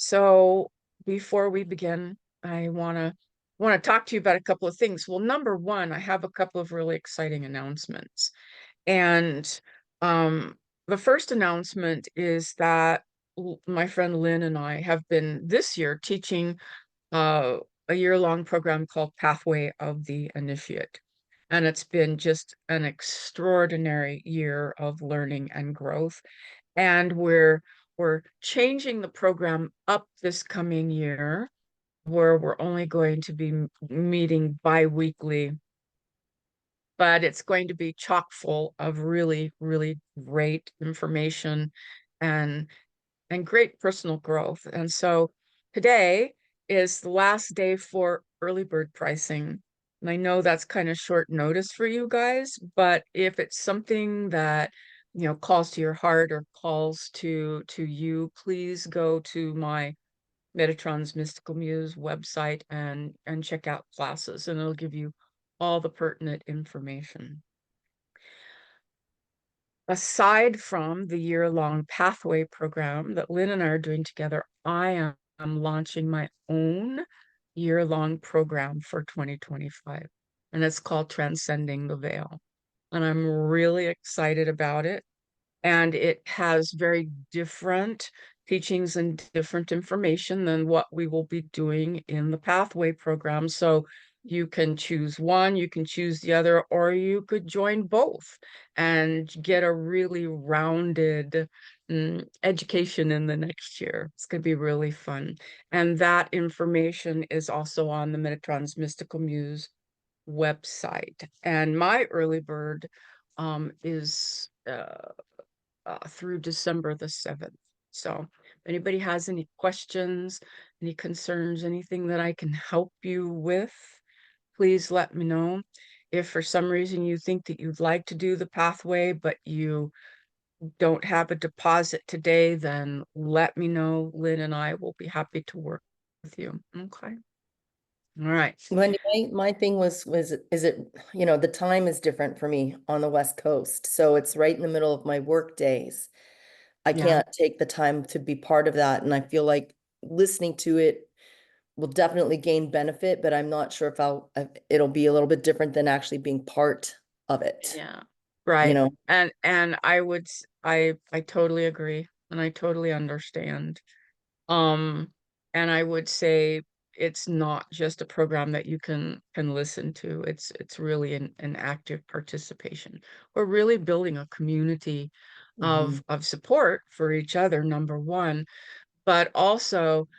So before we begin, I want to talk to you about a couple of things. Well, number one, I have a couple of really exciting announcements. And the first announcement is that my friend Lynn and I have been this year teaching uh, a year-long program called Pathway of the Initiate. And it's been just an extraordinary year of learning and growth. And we're changing the program up this coming year, where we're only going to be meeting bi-weekly, but it's going to be chock full of really, really great information and great personal growth. And so today is the last day for early bird pricing. And I know that's kind of short notice for you guys, but if it's something that, calls to your heart or calls to you, please go to my Metatron's Mystical Muse website and check out classes, and it'll give you all the pertinent information. Aside from the year-long pathway program that Lynn and I are doing together, I am launching my own year-long program for 2025, and it's called Transcending the Veil. And I'm really excited about it. And it has very different teachings and different information than what we will be doing in the pathway program. So you can choose one, you can choose the other, or you could join both and get a really rounded education in the next year. It's going to be really fun. And that information is also on the Metatron's Mystical Muse website. And my early bird is through December the 7th. So if anybody has any questions, any concerns, anything that I can help you with, please let me know. If for some reason you think that you'd like to do the pathway, but you don't have a deposit today, then let me know. Lynn and I will be happy to work with you. Okay. All right. Wendy, my thing was is it, the time is different for me on the West Coast. So it's right in the middle of my work days. I Yeah. can't take the time to be part of that. And I feel like listening to it will definitely gain benefit, but I'm not sure if it'll be a little bit different than actually being part of it, Yeah. you Right. know? And I totally agree, and I totally understand. Um, and I would say it's not just a program that you can listen to. It's really an active participation. We're really building a community Mhm. of support for each other, number one, but also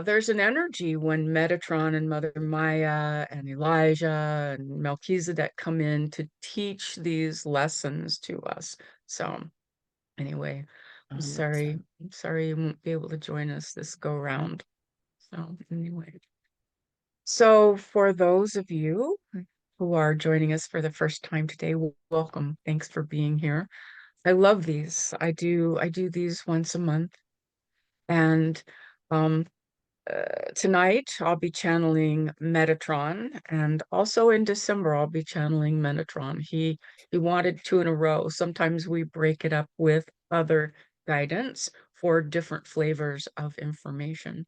there's an energy when Metatron and Mother Maya and Elijah and Melchizedek come in to teach these lessons to us. So anyway, I'm sorry. 100%. I'm sorry you won't be able to join us this go round. So anyway, so for those of you who are joining us for the first time today, welcome. Thanks for being here. I love these. I do these once a month, and um, tonight I'll be channeling Metatron, and also in December I'll be channeling Metatron. He wanted two in a row. Sometimes we break it up with other guidance for different flavors of information.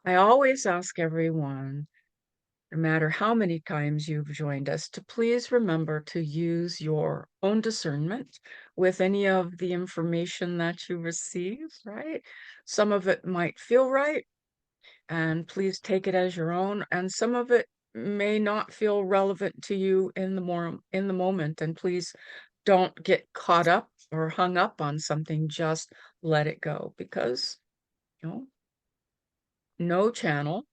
I always ask everyone, no matter how many times you've joined us, to please remember to use your own discernment with any of the information that you receive, right? Some of it might feel right, and please take it as your own, and some of it may not feel relevant to you in the moment, and please don't get caught up or hung up on something. Just let it go, because you know no channel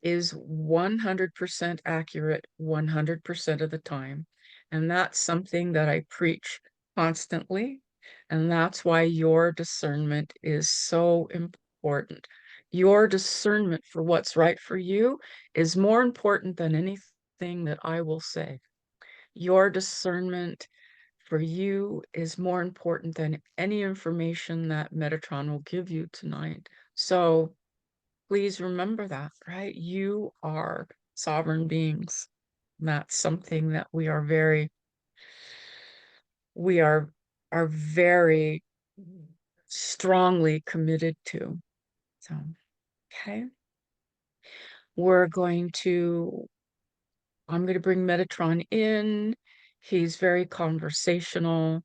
is 100% accurate 100% of the time. And that's something that I preach constantly. And that's why your discernment is so important. Your discernment for what's right for you is more important than anything that I will say. Your discernment for you is more important than any information that Metatron will give you tonight. So please remember that, right? You are sovereign beings. And that's something that we are very strongly committed to. So, Okay. We're going to, I'm going to bring Metatron in. He's very conversational.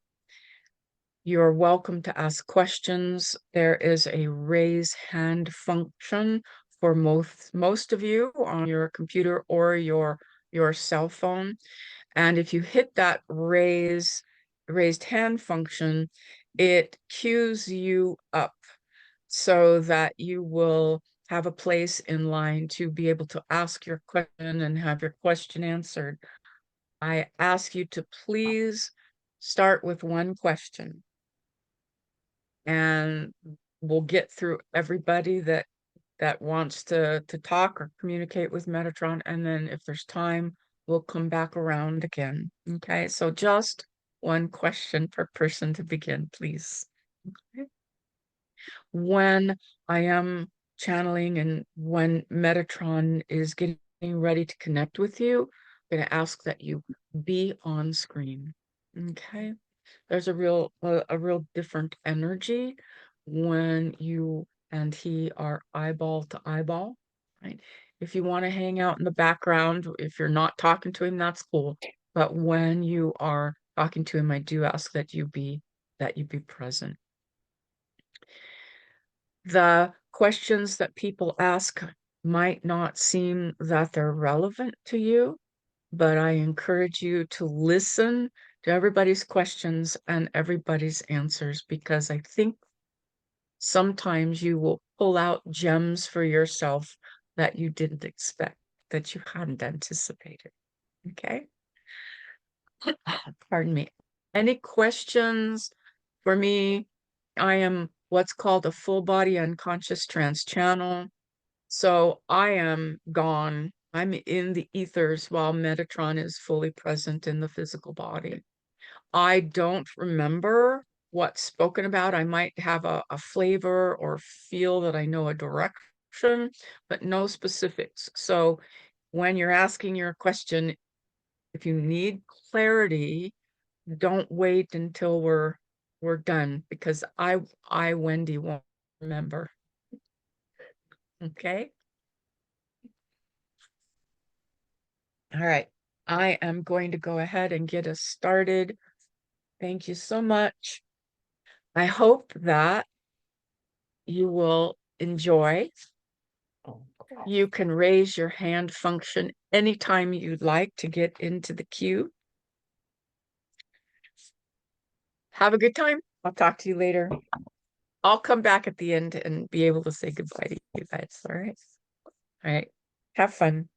You're welcome to ask questions. There is a raise hand function for most of you on your computer or your cell phone. And if you hit that raised hand function, it cues you up so that you will have a place in line to be able to ask your question and have your question answered. I ask you to please start with one question, and we'll get through everybody that wants to talk or communicate with Metatron, and then if there's time, we'll come back around again. Okay, so just one question per person to begin, please. Okay. When I am channeling and when Metatron is getting ready to connect with you, I'm going to ask that you be on screen. Okay. There's a real different energy when you and he are eyeball to eyeball, right? If you want to hang out in the background, if you're not talking to him, that's cool. But when you are talking to him, I do ask that you be present. The questions that people ask might not seem that they're relevant to you, but I encourage you to listen to everybody's questions and everybody's answers, because I think sometimes you will pull out gems for yourself that you didn't expect, that you hadn't anticipated. Okay? Pardon me. Any questions for me? I am what's called a full body unconscious trance channel. So I am gone. I'm in the ethers while Metatron is fully present in the physical body. I don't remember what's spoken about. I might have a flavor or feel that I know a direction, but no specifics. So when you're asking your question, if you need clarity, don't wait until we're done, because I Wendy won't remember. Okay? All right. I am going to go ahead and get us started. Thank you so much. I hope that you will enjoy. You can raise your hand function anytime you'd like to get into the queue. Have a good time. I'll talk to you later. I'll come back at the end and be able to say goodbye to you guys. All right. All right. Have fun.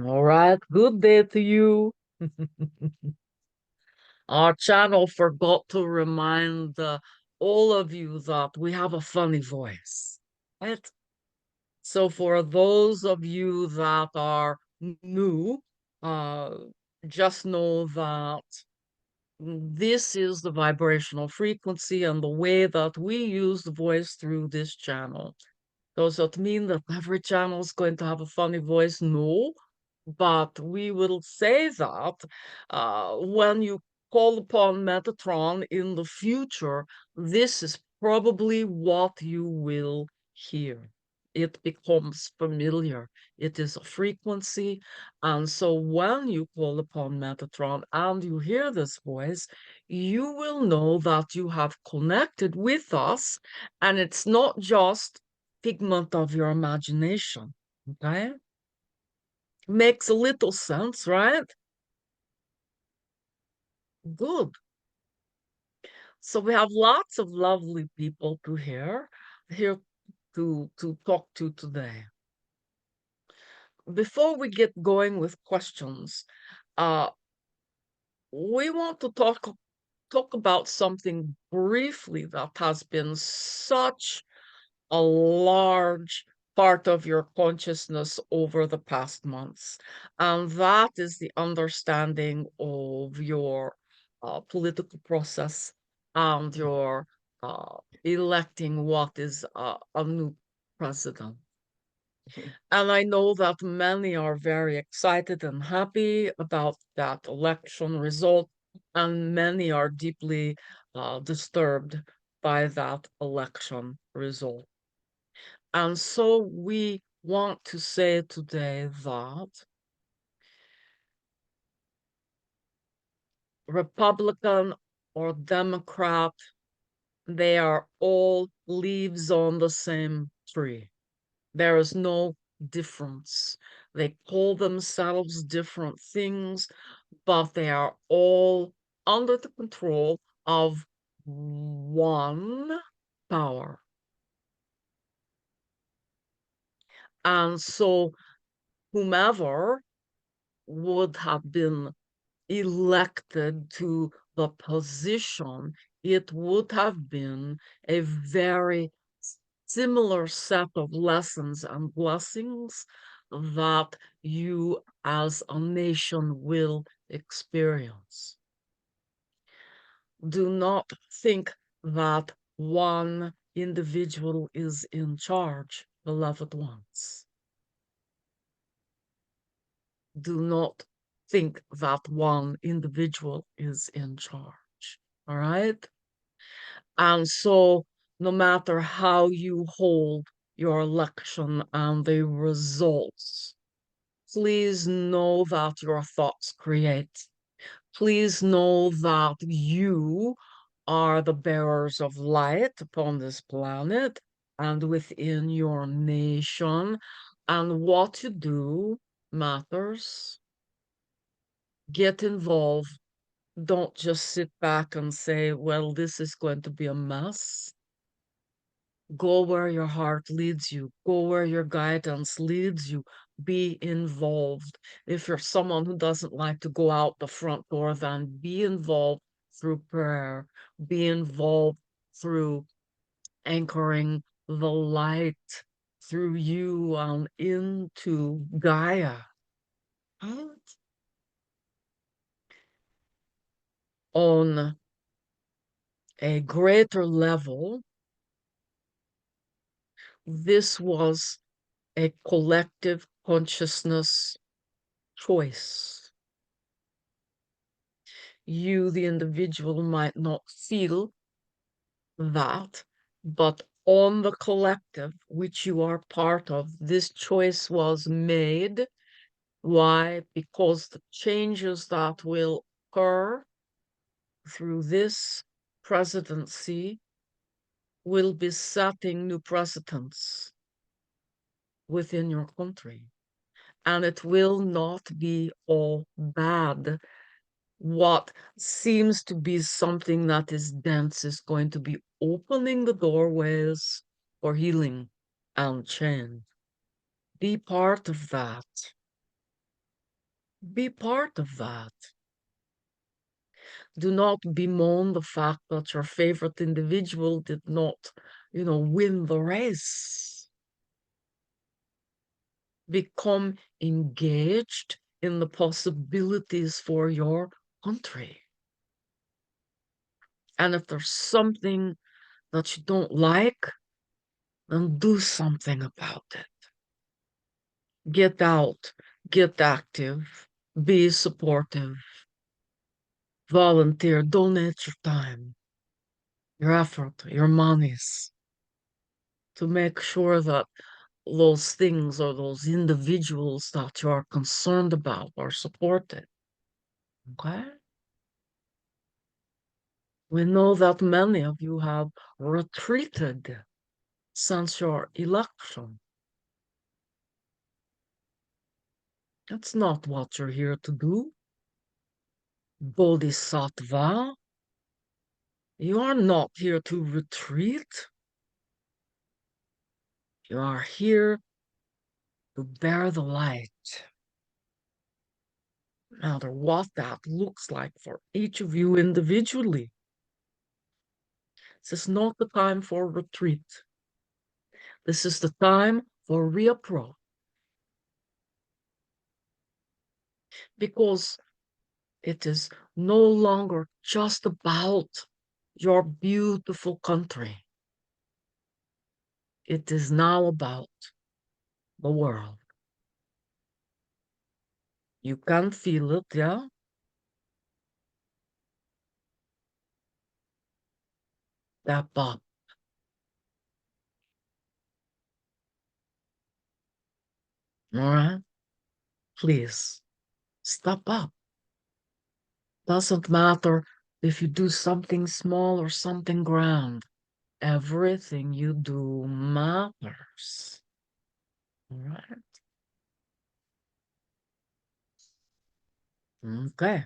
All right. Good day to you. Our channel forgot to remind all of you that we have a funny voice. Right? So for those of you that are new, uh, just know that this is the vibrational frequency and the way that we use the voice through this channel. Does that mean that every channel is going to have a funny voice? No, but we will say that when you call upon Metatron in the future, this is probably what you will hear. it becomes familiar. It is a frequency. And so when you call upon Metatron and you hear this voice, you will know that you have connected with us, and it's not just figment of your imagination. Okay? Makes a little sense, right? Good. So we have lots of lovely people here to talk to today. Before we get going with questions, uh, we want to talk about something briefly that has been such a large part of your consciousness over the past months, and that is the understanding of your political process and your electing what is a new president. And I know that many are very excited and happy about that election result, and many are deeply disturbed by that election result. And so we want to say today that Republican or Democrat, they are all leaves on the same tree. There is no difference. They call themselves different things, but they are all under the control of one power. And so whomever would have been elected to the position, it would have been a very similar set of lessons and blessings that you as a nation will experience. Do not think that one individual is in charge, beloved ones. Do not think that one individual is in charge. All right? And so, no matter how you hold your election and the results, please know that your thoughts create. Please know that you are the bearers of light upon this planet and within your nation, and what you do matters. Get involved. Don't just sit back and say, well, this is going to be a mess. Go where your heart leads you. Go where your guidance leads you. Be involved. If you're someone who doesn't like to go out the front door, then be involved through prayer. Be involved through anchoring the light through you into Gaia. And on a greater level, this was a collective consciousness choice. You, the individual, might not feel that, but on the collective, which you are part of, this choice was made. Why? Because the changes that will occur through this presidency will be setting new precedents within your country. And it will not be all bad. What seems to be something that is dense is going to be opening the doorways for healing and change. Be part of that. Be part of that. Do not bemoan the fact that your favorite individual did not, win the race. Become engaged in the possibilities for your country. And if there's something that you don't like, then do something about it. Get out, get active, be supportive, volunteer, donate your time, your effort, your monies to make sure that those things or those individuals that you are concerned about or supported. Okay? We know that many of you have retreated since your election. That's not what you're here to do. Bodhisattva, you are not here to retreat. You are here to bear the light. No matter what that looks like for each of you individually. This is not the time for retreat. This is the time for reapproach. Because it is no longer just about your beautiful country. It is now about the world. You can feel it, yeah? Step up. All right? Please, step up. Doesn't matter if you do something small or something grand. Everything you do matters. All right? Okay.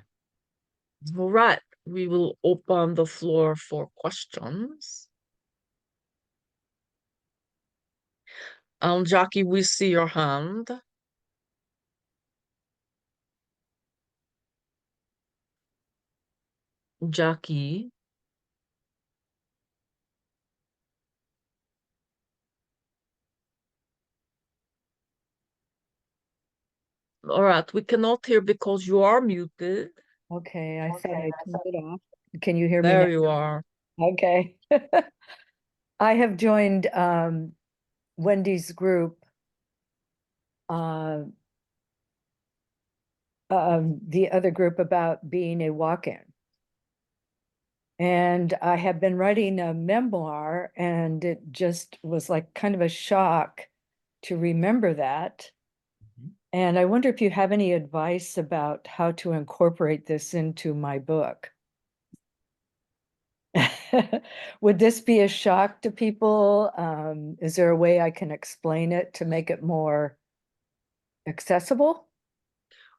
All right. We will open the floor for questions. Jackie, we see your hand. Jackie. All right, we cannot hear because you are muted. Okay, I thought I turned it off. Can you hear me There now? you are. Okay. I have joined Wendy's group, the other group about being a walk-in. And I have been writing a memoir, and it just was like kind of a shock to remember that. And I wonder if you have any advice about how to incorporate this into my book. Would this be a shock to people? Is there a way I can explain it to make it more accessible?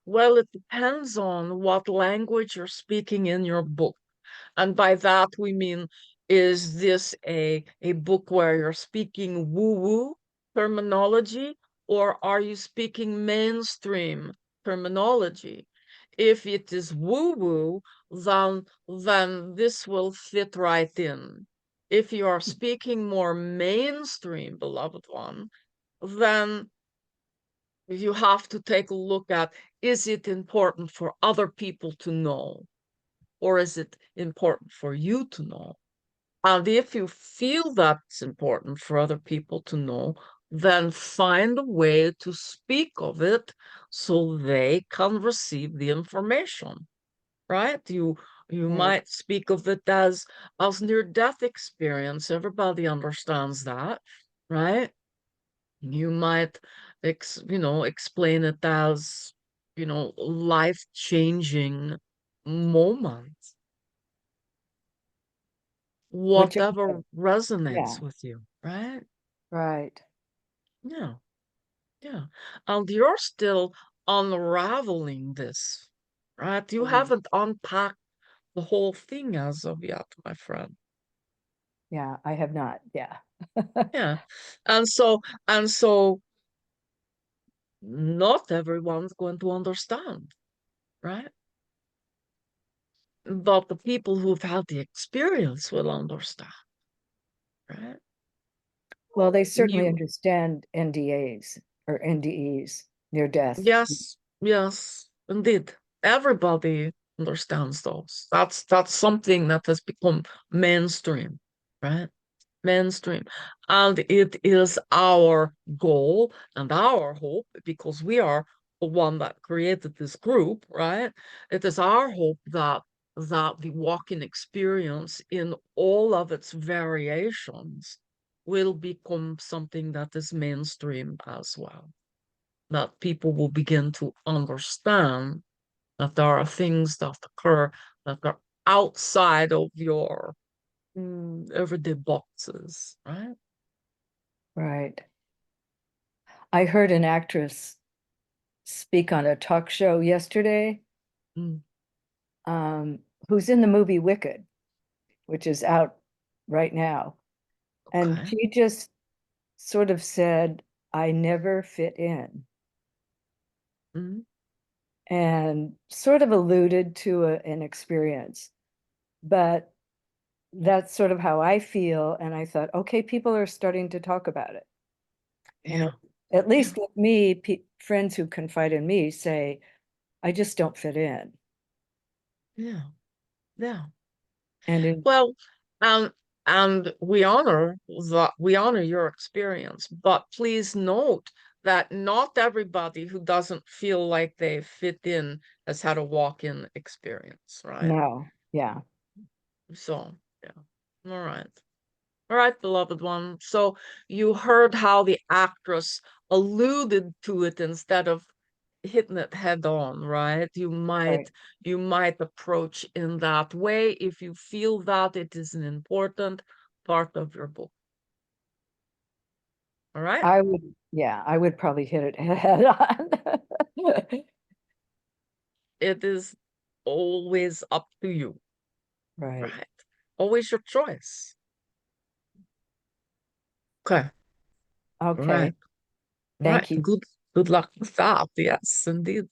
Well, it depends on what language you're speaking in your book. And by that, we mean, is this a book where you're speaking woo-woo terminology, or are you speaking mainstream terminology? If it is woo-woo, then this will fit right in. If you are speaking more mainstream, beloved one, then you have to take a look at, is it important for other people to know? Or is it important for you to know? And if you feel that's important for other people to know, then find a way to speak of it so they can receive the information, right? You Right. might speak of it as near-death experience. Everybody understands that, right? You might explain it as life-changing moments, Which, whatever resonates yeah, with you, right? right. Yeah, yeah. And you're still unraveling this, right? You haven't unpacked the whole thing as of yet, my friend. Yeah, I have not. Yeah. Yeah. And so not everyone's going to understand, right? But the people who've had the experience will understand, right? Well, they certainly You, understand NDAs or NDEs, near death. yes, yes, indeed. Everybody understands those. That's something that has become mainstream, right? Mainstream. And it is our goal and our hope, because we are the one that created this group, right? It is our hope that the walk-in experience in all of its variations will become something that is mainstream as well. That people will begin to understand that there are things that occur that are outside of your everyday boxes, right? Right. I heard an actress speak on a talk show yesterday, Mm, who's in the movie Wicked, which is out right now. And okay. she just sort of said, I never fit in, Mm, and sort of alluded to an experience. But that's sort of how I feel. And I thought, okay, people are starting to talk about it. And yeah. at Yeah. least with me, friends who confide in me say, I just don't fit in. Yeah. Yeah. And in, Well, um, and we honor your experience, but please note that not everybody who doesn't feel like they fit in has had a walk-in experience, right? no, yeah, So, yeah. All right. All right, beloved one. So you heard how the actress alluded to it instead of hitting it head on, right? right. You might approach in that way if you feel that it is an important part of your book. All right? I would probably hit it head on. It is always up to you, Right. right? Always your choice. Okay. All right. Okay. All right. Thank you. Good luck with that. Yes, indeed.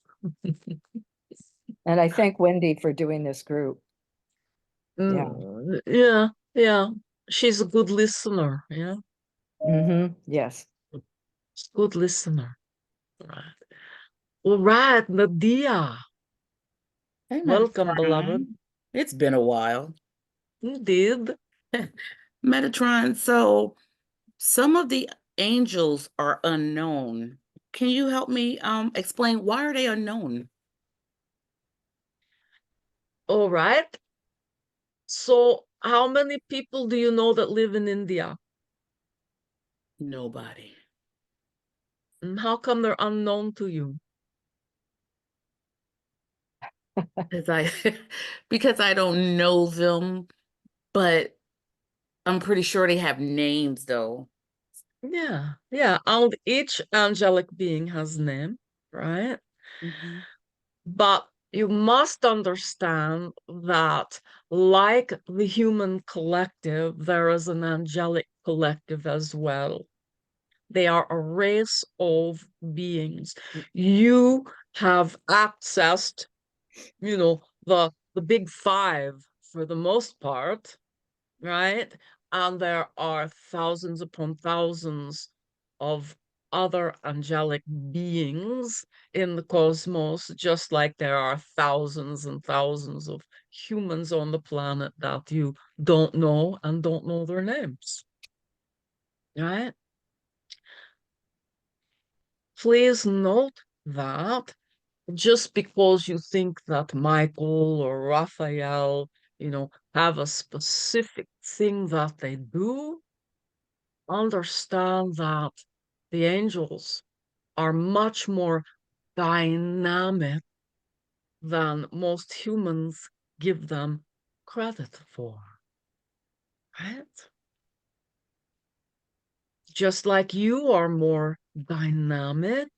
And I thank Wendy for doing this group. Yeah. Yeah, yeah. She's a good listener, yeah. Yes. She's a good listener. Right. All right, Nadia. Hey, Welcome, beloved. Metatron. It's been a while. Indeed. Metatron, so some of the angels are unknown. Can you help me explain why are they unknown? All right. So, how many people do you know that live in India? Nobody. And how come they're unknown to you? Because I because I don't know them, but I'm pretty sure they have names though. Yeah, yeah. And each angelic being has a name, right? Mhm. But you must understand that, like the human collective, there is an angelic collective as well. They are a race of beings. You have accessed, the big five for the most part, right? And there are thousands upon thousands of other angelic beings in the cosmos, just like there are thousands and thousands of humans on the planet that you don't know and don't know their names, right? Please note that just because you think that Michael or Raphael, have a specific thing that they do, understand that the angels are much more dynamic than most humans give them credit for, right? Just like you are more dynamic,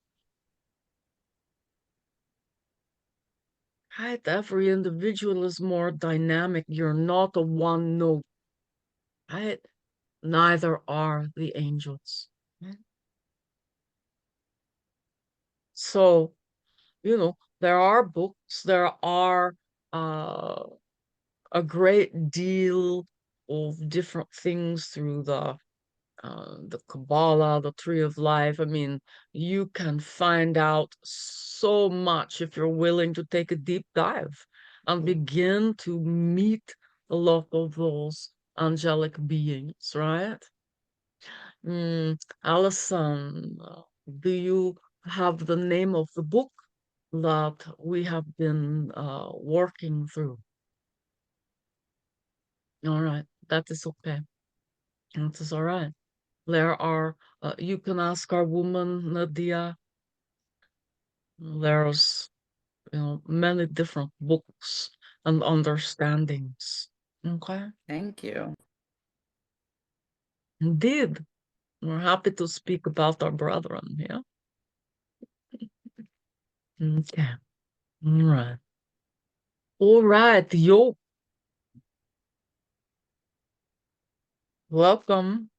right? Every individual is more dynamic. You're not a one note, right? Neither are the angels. Right? So, there are books, there are uh, a great deal of different things through the Kabbalah, the Tree of Life. I mean, you can find out so much if you're willing to take a deep dive and begin to meet a lot of those angelic beings, right? Alison, do you have the name of the book that we have been working through? All right, that is okay. That is all right. There are, you can ask our woman, Nadia. There's, many different books and understandings. Okay. Thank you. Indeed. We're happy to speak about our brethren, yeah? Okay. All right. All right, yo. Welcome.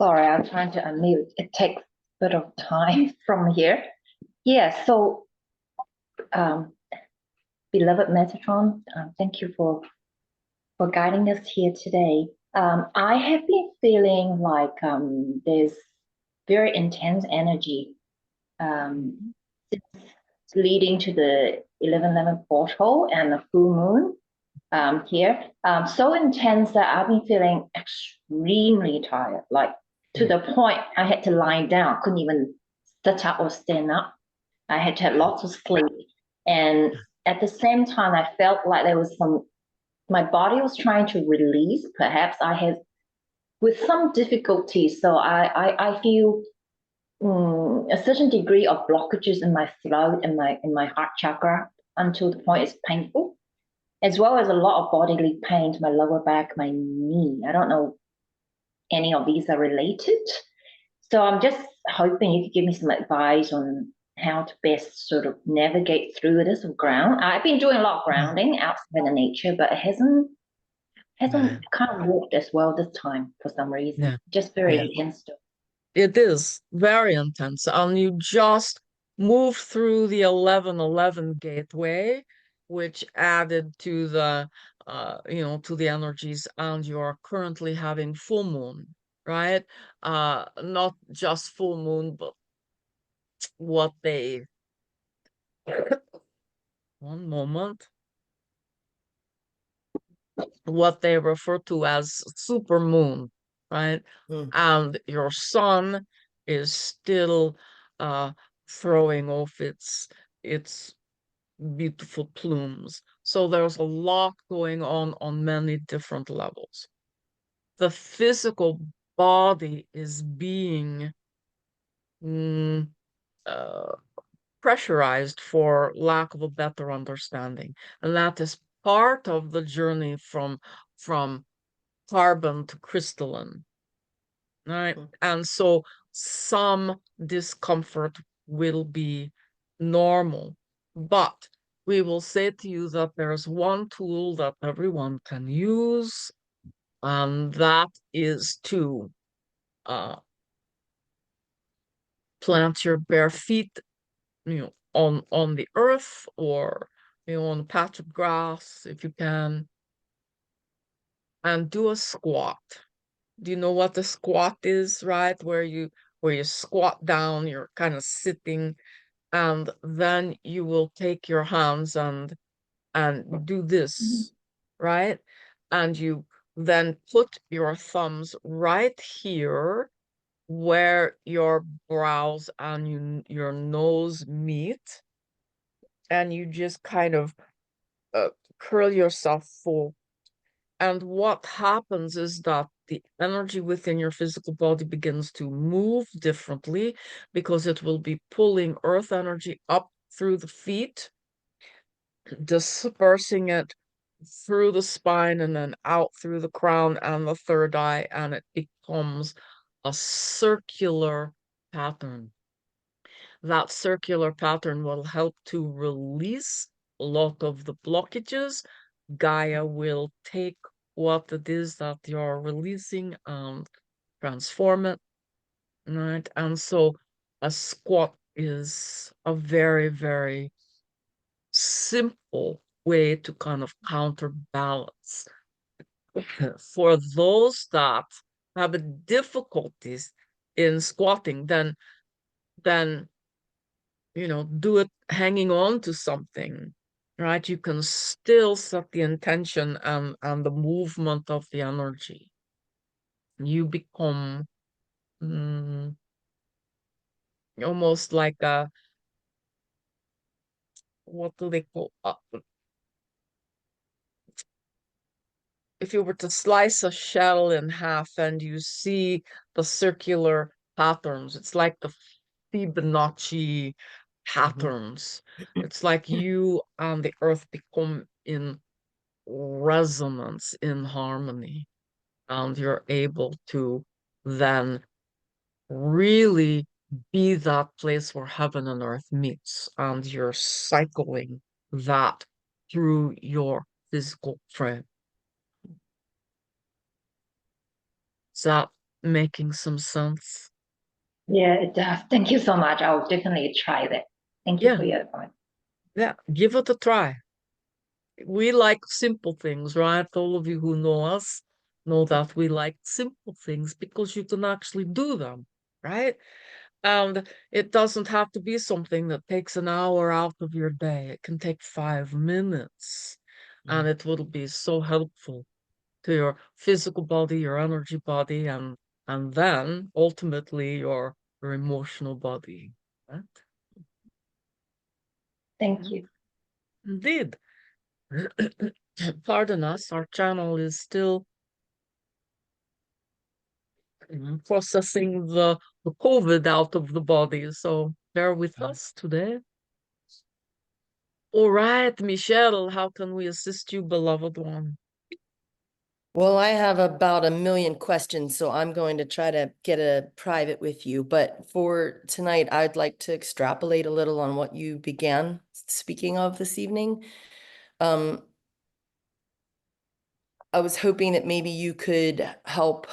Sorry, I'm trying to unmute. It takes a bit of time from here. Yeah, so beloved Metatron, thank you for guiding us here today. I have been feeling like there's very intense energy leading to the 1111 portal and the full moon here. So intense that I've been feeling extremely tired, like to the point I had to lie down, couldn't even sit up or stand up. I had to have lots of sleep. And at the same time, I felt like there was my body was trying to release. Perhaps I had with some difficulty. So I feel a certain degree of blockages in my throat and my heart chakra until the point it's painful, as well as a lot of bodily pain to my lower back, my knee. I don't know any of these are related. So I'm just hoping you could give me some advice on how to best sort of navigate through this ground. I've been doing a lot of grounding outside in the nature, but it hasn't kind of worked as well this time for some reason. Yeah. Just very Yeah. intense. It is very intense. And you just moved through the 1111 gateway, which added to the to the energies, and you're currently having full moon, right? Not just full moon, but what they one moment, what they refer to as super moon, right? And your sun is still throwing off its beautiful plumes. So there's a lot going on many different levels. The physical body is being pressurized, for lack of a better understanding, and that is part of the journey from carbon to crystalline, right? And so some discomfort will be normal, but we will say to you that there's one tool that everyone can use, and that is to plant your bare feet, on the earth, or on a patch of grass if you can, and do a squat. Do you know what the squat is, right? Where you squat down, you're kind of sitting, and then you will take your hands and do this, right? And you then put your thumbs right here where your brows and your nose meet, and you just kind of curl yourself full. And what happens is that the energy within your physical body begins to move differently, because it will be pulling earth energy up through the feet, dispersing it through the spine and then out through the crown and the third eye, and it becomes a circular pattern. That circular pattern will help to release a lot of the blockages. Gaia will take what it is that you're releasing and transform it, right? And so a squat is a very, very simple way to kind of counterbalance. For those that have difficulties in squatting, then do it hanging on to something, right? You can still set the intention and the movement of the energy. You become almost like what do they call if you were to slice a shell in half and you see the circular patterns, it's like the Fibonacci patterns. It's like you and the earth become in resonance, in harmony, and you're able to then really be that place where heaven and earth meets, and you're cycling that through your physical frame. Is that making some sense? Yeah, it does. Thank you so much. I'll definitely try that. Thank you Yeah. for your advice. Yeah, give it a try. We like simple things, right? All of you who know us know that we like simple things because you can actually do them, right? And it doesn't have to be something that takes an hour out of your day. It can take 5 minutes, and it will be so helpful to your physical body, your energy body, and then ultimately your emotional body. Right? Thank you. Indeed. Pardon us, our channel is still processing the COVID out of the body, so bear with us today. All right, Michelle, how can we assist you, beloved one? Well, I have about 1 million questions, so I'm going to try to get a private with you. But for tonight, I'd like to extrapolate a little on what you began speaking of this evening. I was hoping that maybe you could help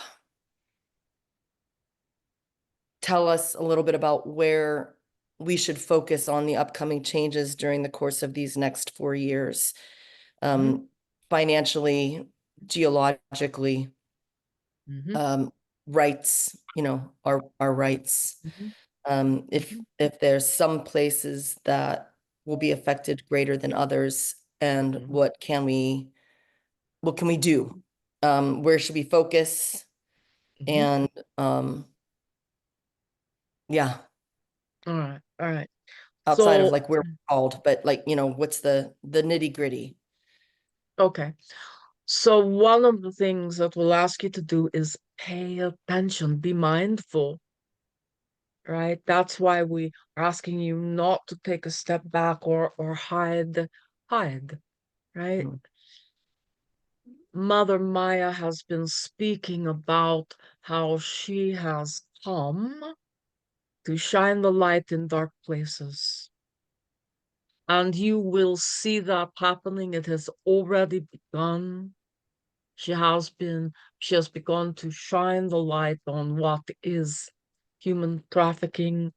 tell us a little bit about where we should focus on the upcoming changes during the course of these next 4 years, financially, geologically, rights, our rights. If there's some places that will be affected greater than others, and what can we do? Where should we focus? And yeah, All right. outside of So, like where we're called, but like, what's the nitty gritty? okay. So one of the things that we'll ask you to do is pay attention, be mindful, right? That's why we are asking you not to take a step back or hide, right? Mother Maya has been speaking about how she has come to shine the light in dark places. And you will see that happening. It has already begun. She has begun to shine the light on what is human trafficking,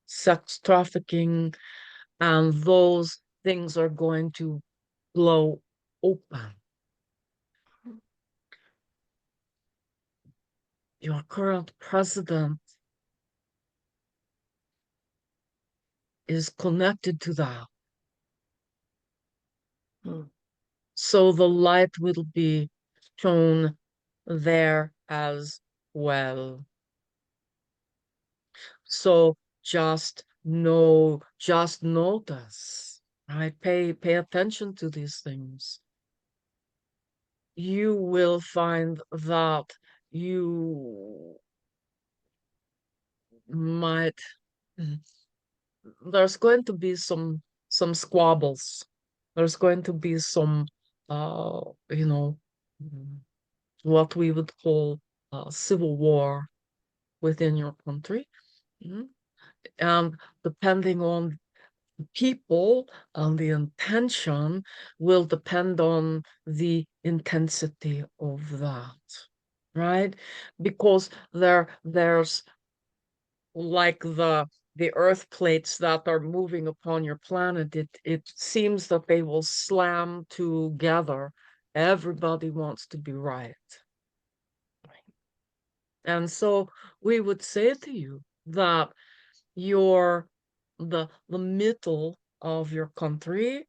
sex trafficking, and those things are going to blow open. Your current president is connected to that. So the light will be shown there as well. So just notice, right? Pay attention to these things. You will find that you might, there's going to be some squabbles. There's going to be some uh you know what we would call civil war within your country. And depending on the people and the intention will depend on the intensity of that, right? Because there's like the earth plates that are moving upon your planet, it seems that they will slam together. Everybody wants to be right. And so we would say to you that the middle of your country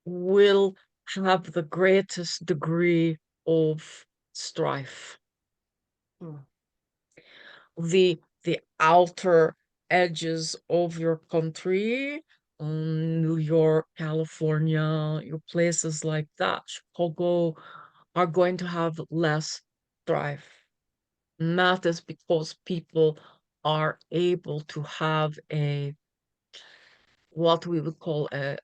will have the greatest degree of strife. The outer edges of your country, New York, California, your places like that, Chicago, are going to have less strife. And that is because people are able to have what we would call a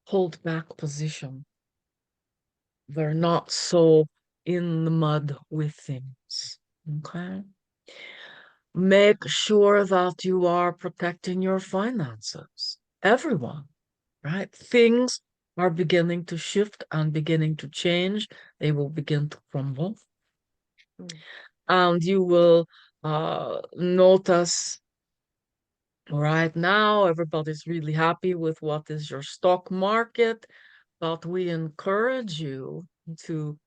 pulled back position. They're not so in the mud with things. Okay. Make sure that you are protecting your finances. Everyone, right? Things are beginning to shift and beginning to change. They will begin to crumble. And you will notice right now everybody's really happy with what is your stock market, but we encourage you to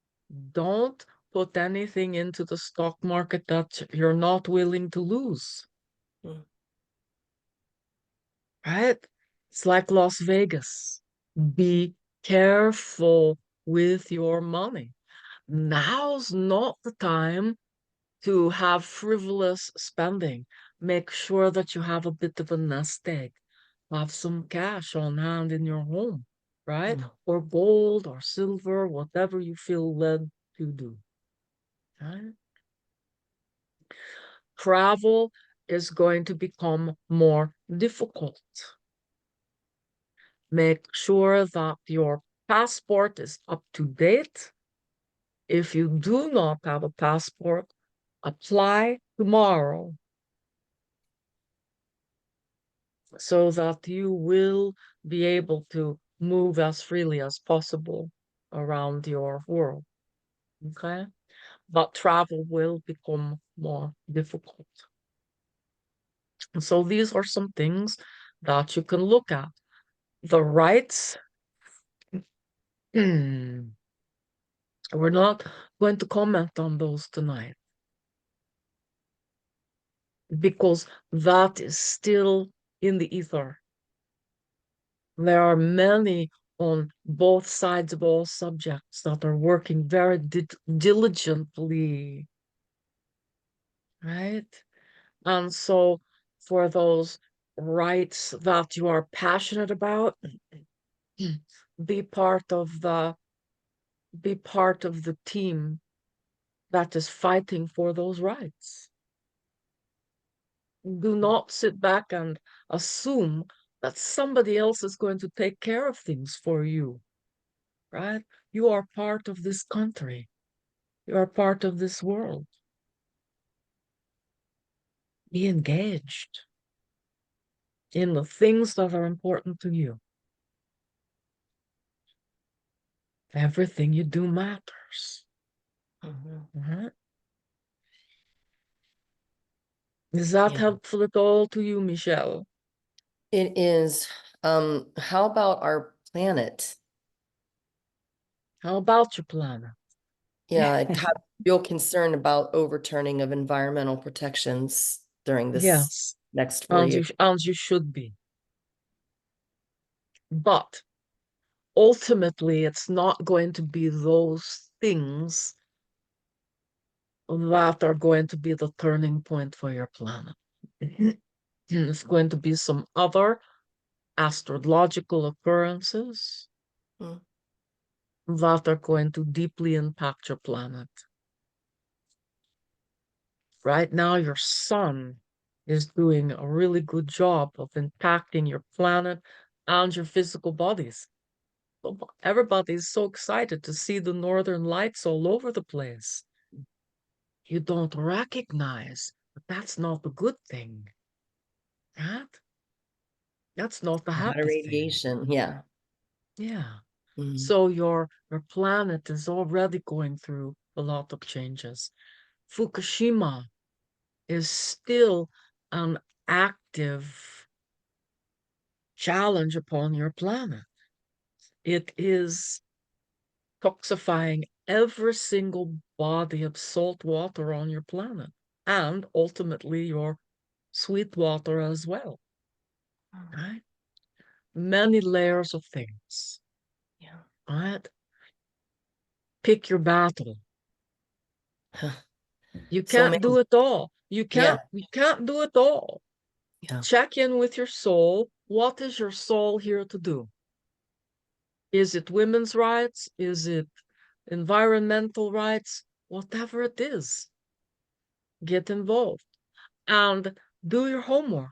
don't put anything into the stock market that you're not willing to lose. Right? It's like Las Vegas. Be careful with your money. Now's not the time to have frivolous spending. Make sure that you have a bit of a nest egg. Have some cash on hand in your home, right? Or gold or silver, whatever you feel led to do. Right? Travel is going to become more difficult. Make sure that your passport is up to date. If you do not have a passport, apply tomorrow so that you will be able to move as freely as possible around your world. Okay? But travel will become more difficult. So these are some things that you can look at. The rights, we're not going to comment on those tonight because that is still in the ether. There are many on both sides of all subjects that are working very diligently, right? And so for those rights that you are passionate about, be part of the team that is fighting for those rights. Do not sit back and assume that somebody else is going to take care of things for you, right? You are part of this country. You are part of this world. Be engaged in the things that are important to you. Everything you do matters. Is that helpful at all to you, Michelle? It is. How about our planet? How about your planet? Yeah, I have real concern about overturning of environmental protections during this Yes, next 4 years. and you should be. But ultimately, it's not going to be those things that are going to be the turning point for your planet. It's going to be some other astrological occurrences that are going to deeply impact your planet. Right now, your sun is doing a really good job of impacting your planet and your physical bodies. Everybody's so excited to see the northern lights all over the place. You don't recognize, but that's not the good thing. Right? That's not the A lot of happy thing. radiation, yeah. Yeah. Mhm. So your planet is already going through a lot of changes. Fukushima is still an active challenge upon your planet. It is toxifying every single body of salt water on your planet and ultimately your sweet water as well. Right? Many layers of things. Yeah. Right? Pick your battle. You So can't do it all. You Yeah. can't do it all. Yeah. Check in with your soul. What is your soul here to do? Is it women's rights? Is it environmental rights, whatever it is. Get involved and do your homework.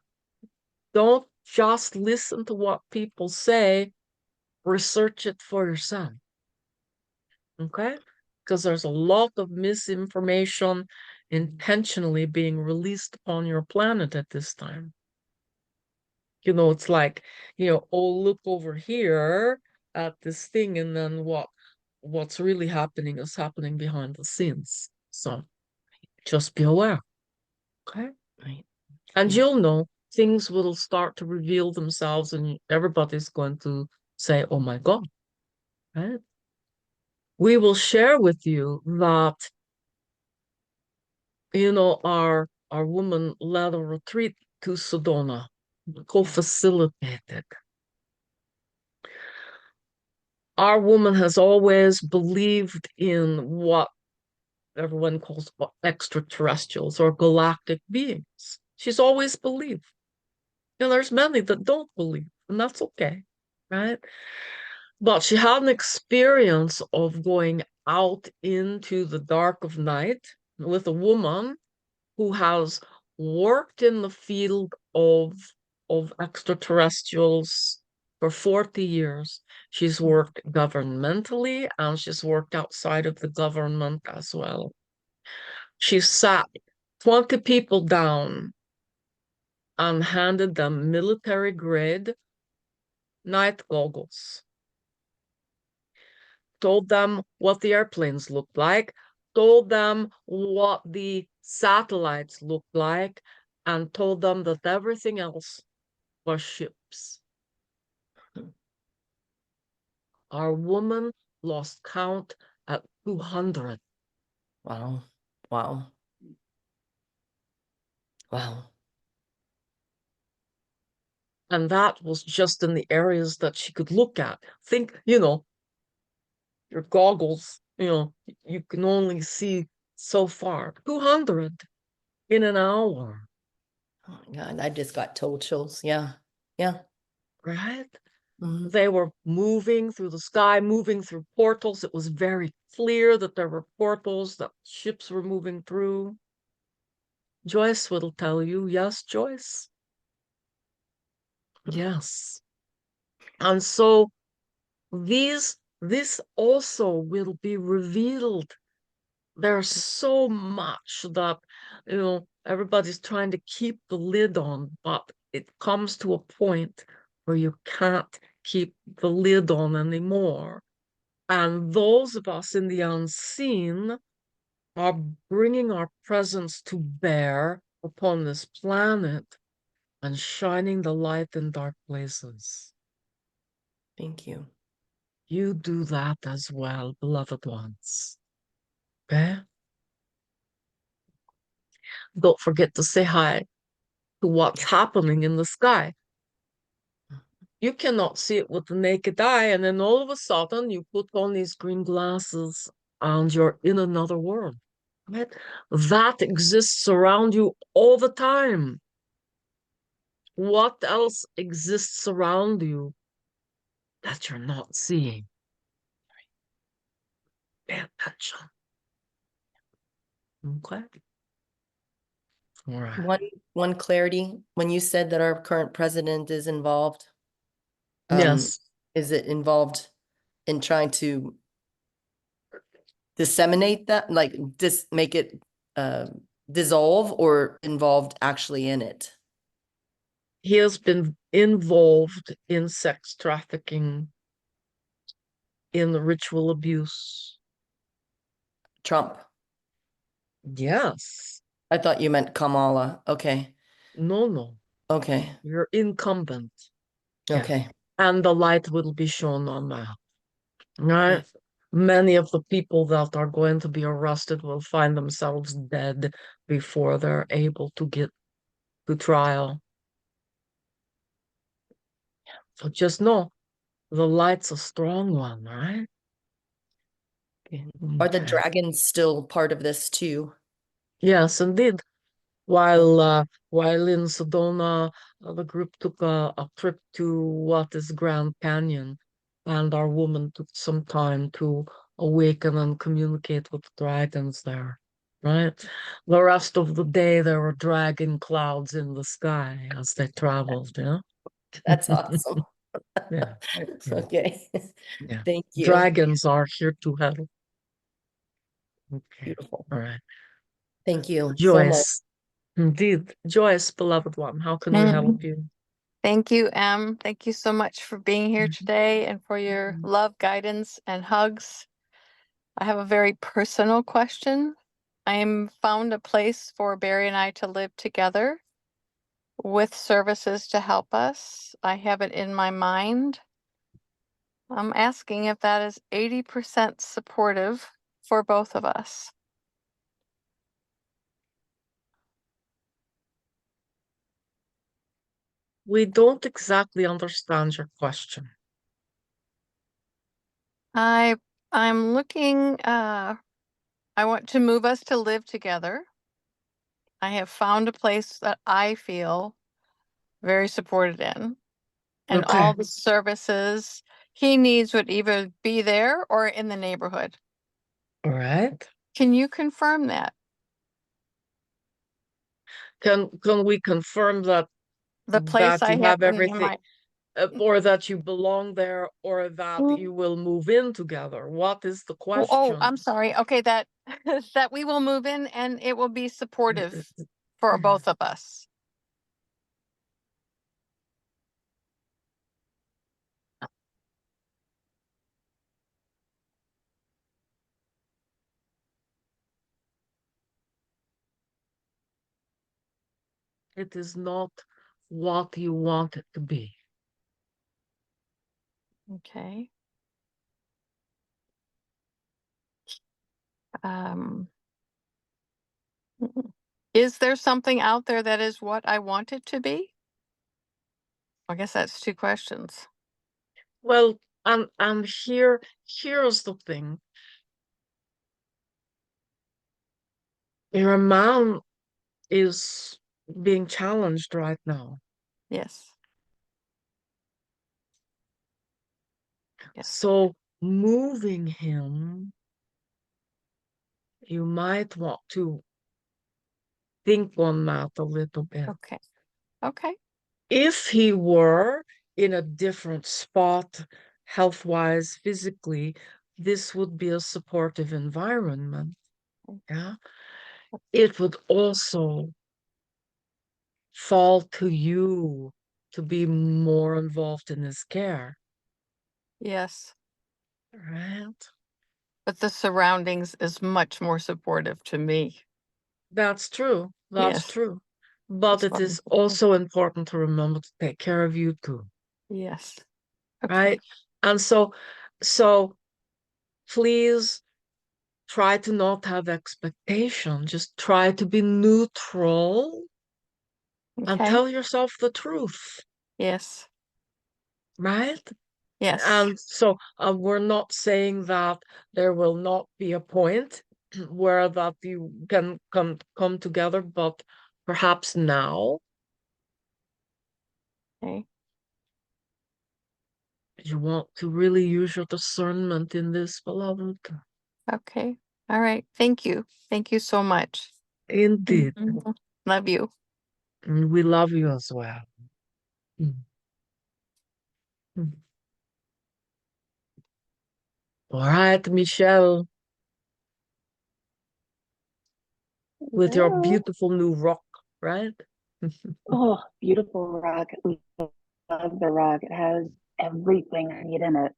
Don't just listen to what people say, research it for yourself. Okay? Because there's a lot of misinformation intentionally being released on your planet at this time. You know, it's like, oh, look over here at this thing, and then what's really happening is happening behind the scenes. So just be aware. Okay? Right. And Yeah. you'll know things will start to reveal themselves, and everybody's going to say, oh my God. Right? We will share with you that, our woman led a retreat to Sedona, co-facilitated. Our woman has always believed in what everyone calls extraterrestrials or galactic beings. She's always believed. There's many that don't believe, and that's okay, right? But she had an experience of going out into the dark of night with a woman who has worked in the field of extraterrestrials for 40 years. She's worked governmentally and she's worked outside of the government as well. She sat 20 people down and handed them military grade night goggles. Told them what the airplanes looked like, told them what the satellites looked like, and told them that everything else was ships. Our woman lost count at 200. Wow. Wow. Wow. And that was just in the areas that she could look at. Think, your goggles, you can only see so far. 200 in an hour. Oh my God, I just got told chills. Yeah. Yeah. Right? Mhm. They were moving through the sky, moving through portals. It was very clear that there were portals that ships were moving through. Joyce will tell you, yes, Joyce. Yes. And so this also will be revealed. There's so much that, everybody's trying to keep the lid on, but it comes to a point where you can't keep the lid on anymore. And those of us in the unseen are bringing our presence to bear upon this planet and shining the light in dark places. Thank you. You do that as well, beloved ones. Okay? Don't forget to say hi to what's happening in the sky. You cannot see it with the naked eye, and then all of a sudden you put on these green glasses and you're in another world. Right? That exists around you all the time. What else exists around you that you're not seeing? Pay attention. Okay. All right. One clarity, when you said that our current president is involved, Yes. is it involved in trying to disseminate that, like make it dissolve, or involved actually in it? He has been involved in sex trafficking, in ritual abuse. Trump. Yes. I thought you meant Kamala. Okay. No. Okay. You're incumbent. Yeah. Okay. And the light will be shown on that. Right? Okay. Many of the people that are going to be arrested will find themselves dead before they're able to get to trial. So just know the light's a strong one, right? Are the Okay. dragons still part of this too? Yes, indeed. While in Sedona, the group took a trip to what is Grand Canyon, and our woman took some time to awaken and communicate with dragons there, right? The rest of the day, there were dragon clouds in the sky as they traveled, you know? That's awesome. Yeah. Okay. Yeah. Thank you. Dragons are here to help. Okay. Beautiful. All right. Thank you so much. Joyce. Indeed. Joyce, beloved one, how can we help you? Thank you, Em. Thank you so much for being here Mhm. today and for your Mhm. love, guidance, and hugs. I have a very personal question. I'm found a place for Barry and I to live together with services to help us. I have it in my mind. I'm asking if that is 80% supportive for both of us. We don't exactly understand your question. I'm looking, I want to move us to live together. I have found a place that I feel very supported in. And Okay. all the services he needs would either be there or in the neighborhood. All right. Can you confirm that? Can we confirm that The place I you have have in everything, my, or that you belong there, or that Mm. you will move in together? What is the oh, question? I'm sorry. Okay, that that we will move in and it will be supportive for both of us. It is not what you want it to be. Okay. Um, is there something out there that is what I want it to be? I guess that's two questions. Well, and here's the thing. Your mom is being challenged right now. Yes. Yes. So moving him, you might want to think on that a little bit. Okay. Okay. If he were in a different spot, health-wise, physically, this would be a supportive environment. Yeah. It would also fall to you to be more involved in his care. Yes. Right? But the surroundings is much more supportive to me. That's true. That's Yes. true. But That's it what I'm is thinking. also important to remember to take care of you too. Yes. Okay. Right? And so please try to not have expectation. Just try to be neutral and Okay. tell yourself the truth. Yes. Right? Yes. And so we're not saying that there will not be a point where that you can come together, but perhaps now Okay. you want to really use your discernment in this, beloved. Okay. All right. Thank you. Thank you so much. Indeed. Mhm. Love you. And we love you as well. Mm. Mm. All right, Michelle, with your Hello. beautiful new rock, right? Oh, beautiful rug. We love the rug. It has everything I need in it.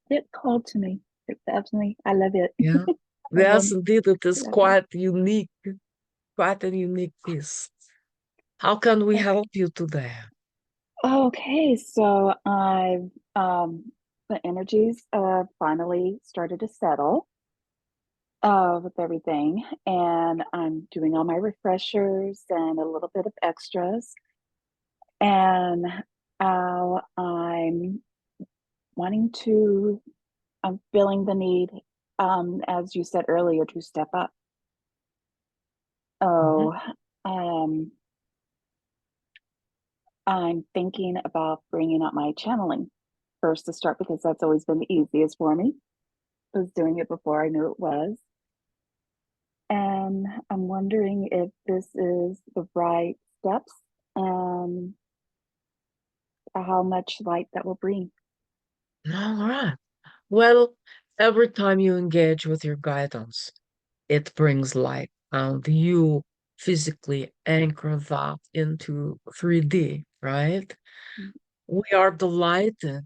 It called to me. It's absolutely, I love it. Yeah. I love, Yes, indeed, it is love it. quite unique, quite a unique piece. How can we help you today? Okay, so I've the energies finally started to settle with everything, and I'm doing all my refreshers and a little bit of extras, and I'm wanting to I'm feeling the need, as you said earlier, to step up. Oh, um, I'm thinking about bringing up my channeling. first to start because that's always been the easiest for me. I was doing it before I knew it was. And I'm wondering if this is the right steps and how much light that will bring. All right. Well, every time you engage with your guidance, it brings light, and you physically anchor that into 3D, right? Mhm. We are delighted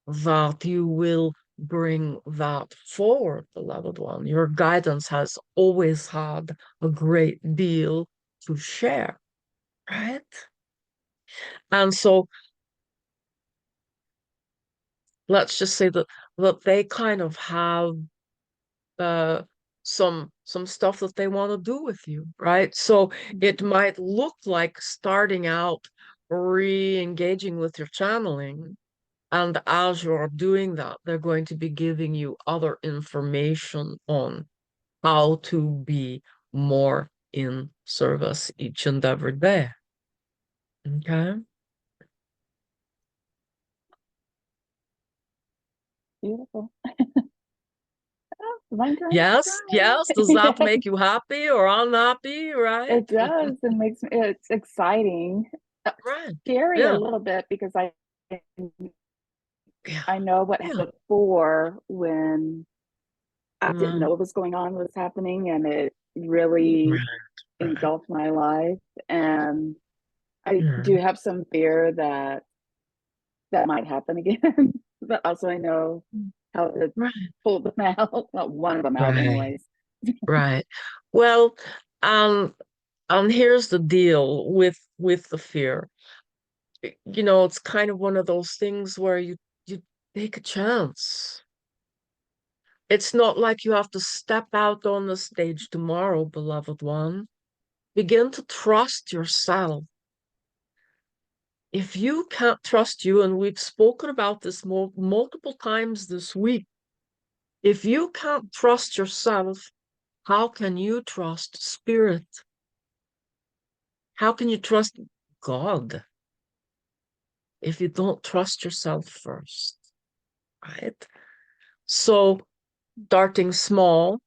that you will bring that forward, beloved one. Your guidance has always had a great deal to share, right? And so let's just say that they kind of have uh some stuff that they want to do with you, right? So it might look like starting out re-engaging with your channeling, and as you're doing that, they're going to be giving you other information on how to be more in service each and every day. Okay. Beautiful. My turn? Yes, yes. Does that make you happy or unhappy, right? It does. It makes me, it's exciting, Right. scary a Yeah. little bit because Yeah. I know what Yeah. happened before when I didn't Mm, know what was going on, what was happening, and it really right. Right. engulfed my life. And I Yeah. do have some fear that that might happen again, but also I know how to Right. pull them out, not one of them out, Right. anyways. Right. Well, um, here's the deal with the fear. You know, it's kind of one of those things where you take a chance. It's not like you have to step out on the stage tomorrow, beloved one. Begin to trust yourself. If you can't trust you, and we've spoken about this multiple times this week, if you can't trust yourself, how can you trust spirit? How can you trust God if you don't trust yourself first? Right? So, starting small,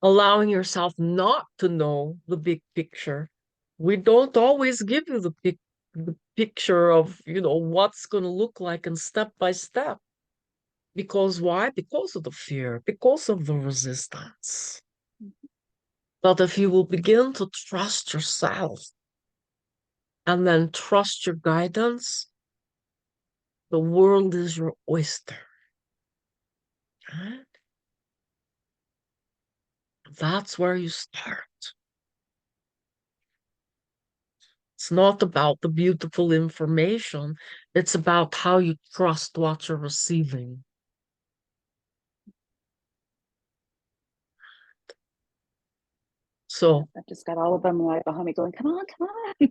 allowing yourself not to know the big picture. We don't always give you the picture of, what's going to look like and step by step. Because why? Because of the fear, because of the resistance. But if you will begin to trust yourself and then trust your guidance, the world is your oyster. Right? That's where you start. It's not about the beautiful information. It's about how you trust what you're receiving. So, I just got all of them like behind me going, come on, come on.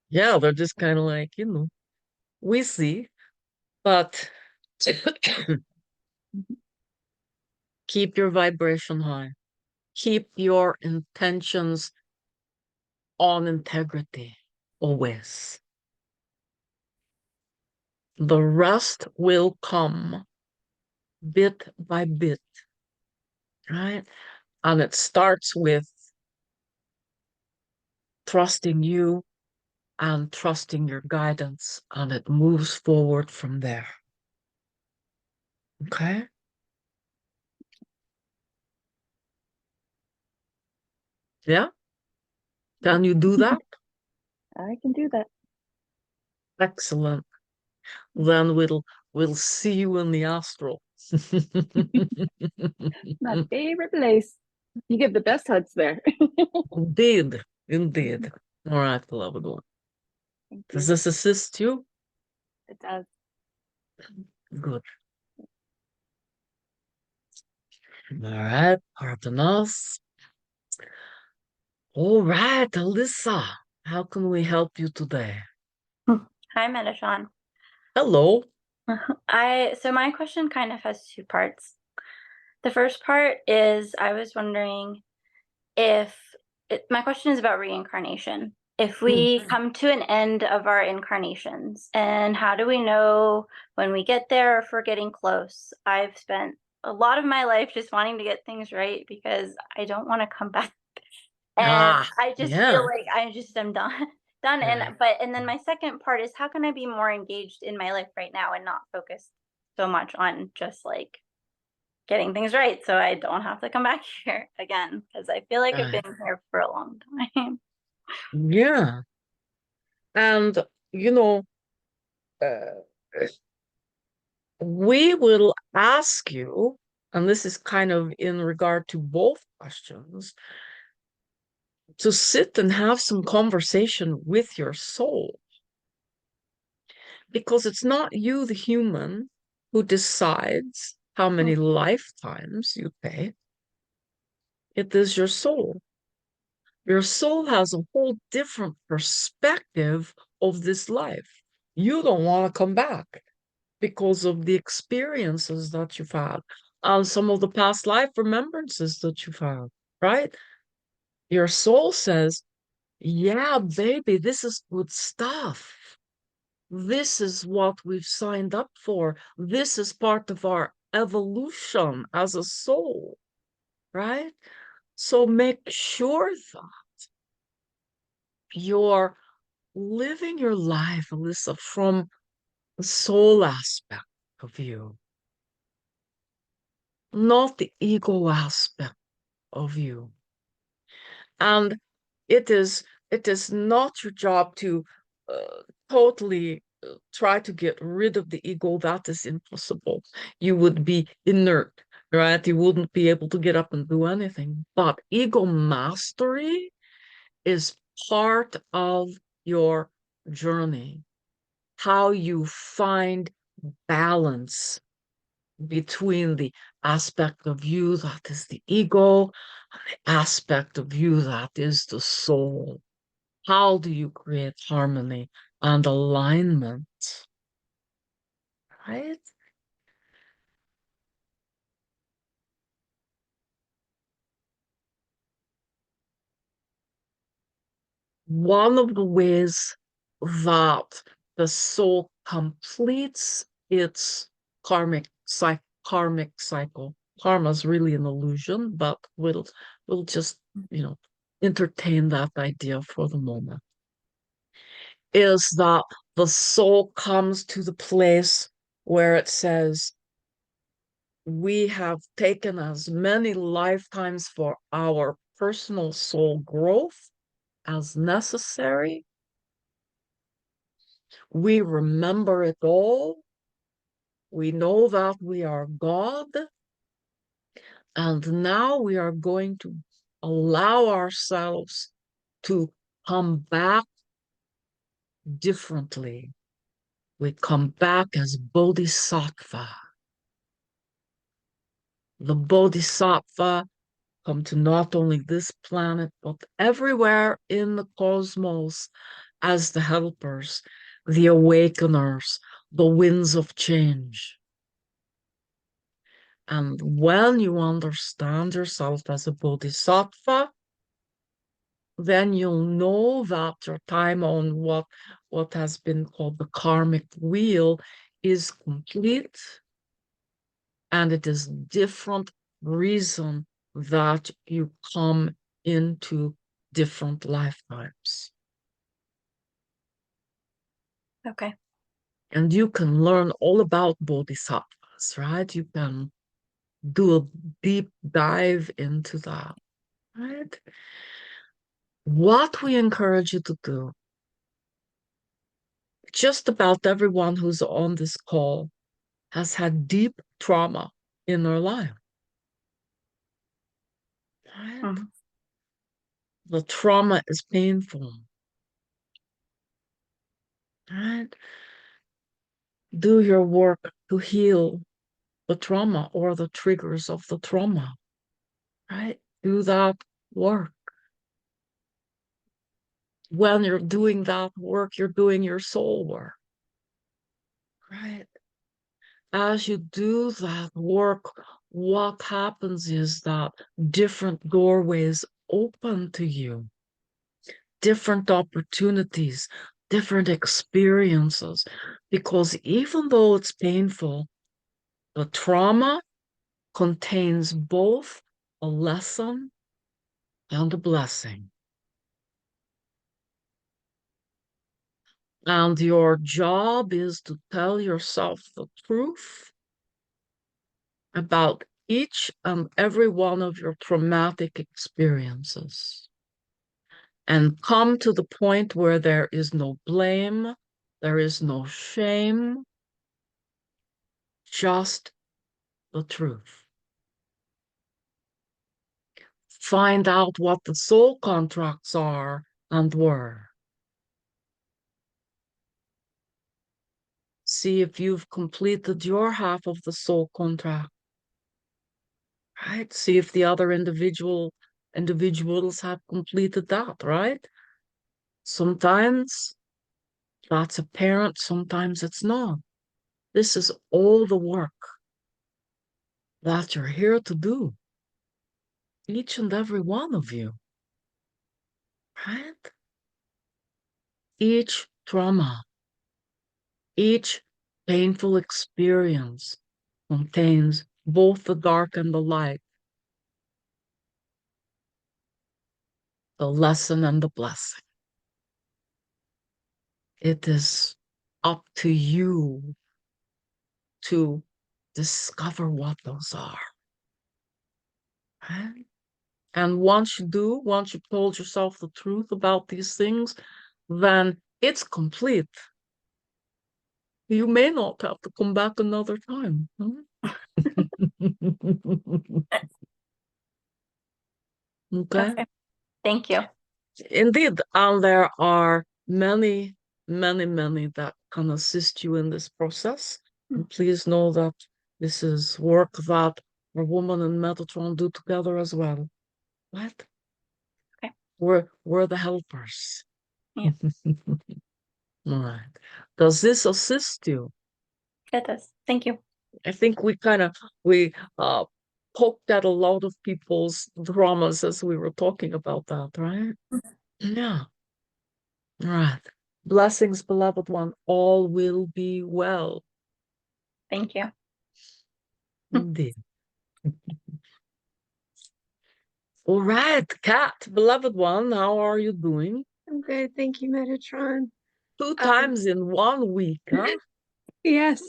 yeah, they're just kind of like, we see, but keep your vibration high. Keep your intentions on integrity always. The rest will come bit by bit, right? And it starts with trusting you and trusting your guidance, and it moves forward from there. Okay? Yeah? Can you do that? I can do that. Excellent. Then we'll see you in the astral. My favorite place. You give the best hugs there. Indeed, indeed. All right, beloved one. Thank Does you. this assist you? It does. Good. All right, pardon us. All right, Alyssa, how can we help you today? Hi, Metatron. Hello. So my question kind of has two parts. The first part is I was wondering if my question is about reincarnation. if we come to an end of our incarnations, and how do we know when we get there or if we're getting close? I've spent a lot of my life just wanting to get things right because I don't want to come back. And I just feel like I'm done. And then my second part is, how can I be more engaged in my life right now and not focused so much on just like getting things right so I don't have to come back here again, because I feel like I've been here for a long time. Yeah. And, we will ask you, and this is kind of in regard to both questions, to sit and have some conversation with your soul. Because it's not you, the human, who decides how many lifetimes you pay. It is your soul. Your soul has a whole different perspective of this life. You don't want to come back because of the experiences that you've had and some of the past life remembrances that you've had, right? Your soul says, yeah, baby, this is good stuff. This is what we've signed up for. This is part of our evolution as a soul, right? So make sure that you're living your life, Alyssa, from the soul aspect of you, not the ego aspect of you. And it is not your job to totally try to get rid of the ego. That is impossible. You would be inert, right? You wouldn't be able to get up and do anything. But ego mastery is part of your journey. How you find balance between the aspect of you that is the ego and the aspect of you that is the soul. How do you create harmony and alignment? Right? One of the ways that the soul completes its karmic cycle. Karma is really an illusion, but we'll just, entertain that idea for the moment. Is that the soul comes to the place where it says, we have taken as many lifetimes for our personal soul growth as necessary. We remember it all. We know that we are God. And now we are going to allow ourselves to come back differently. We come back as bodhisattva. The bodhisattva come to not only this planet, but everywhere in the cosmos as the helpers, the awakeners, the winds of change. And when you understand yourself as a bodhisattva, then you'll know that your time on what has been called the karmic wheel is complete. And it is different reason that you come into different lifetimes. Okay. And you can learn all about bodhisattvas, right? You can do a deep dive into that, right? What we encourage you to do, just about everyone who's on this call has had deep trauma in their life. Right? Mm-hmm. The trauma is painful. Right? Do your work to heal the trauma or the triggers of the trauma. Right? Do that work. When you're doing that work, you're doing your soul work. Right? As you do that work, what happens is that different doorways open to you. different opportunities, different experiences, because even though it's painful, the trauma contains both a lesson and a blessing. And your job is to tell yourself the truth about each and every one of your traumatic experiences and come to the point where there is no blame, there is no shame, just the truth. Find out what the soul contracts are and were. See if you've completed your half of the soul contract. Right? See if the other individuals have completed that, right? Sometimes that's apparent, sometimes it's not. This is all the work that you're here to do. Each and every one of you. Right? Each trauma, each painful experience contains both the dark and the light, the lesson and the blessing. It is up to you to discover what those are. Right? And once you do, once you've told yourself the truth about these things, then it's complete. You may not have to come back another time. Okay? Okay. Thank you. Indeed, and there are many, many, many that can assist you in this process. And please know that this is work that a woman and Metatron do together as well. Right? Okay. We're the helpers. Yeah. All right. Does this assist you? It does. Thank you. I think we poked at a lot of people's dramas as we were talking about that, right? Yeah. All right. Blessings, beloved one. All will be well. Thank you. Indeed. All right, Kat, beloved one, how are you doing? I'm good, thank you, Metatron. 2 times in 1 week, huh? Yes.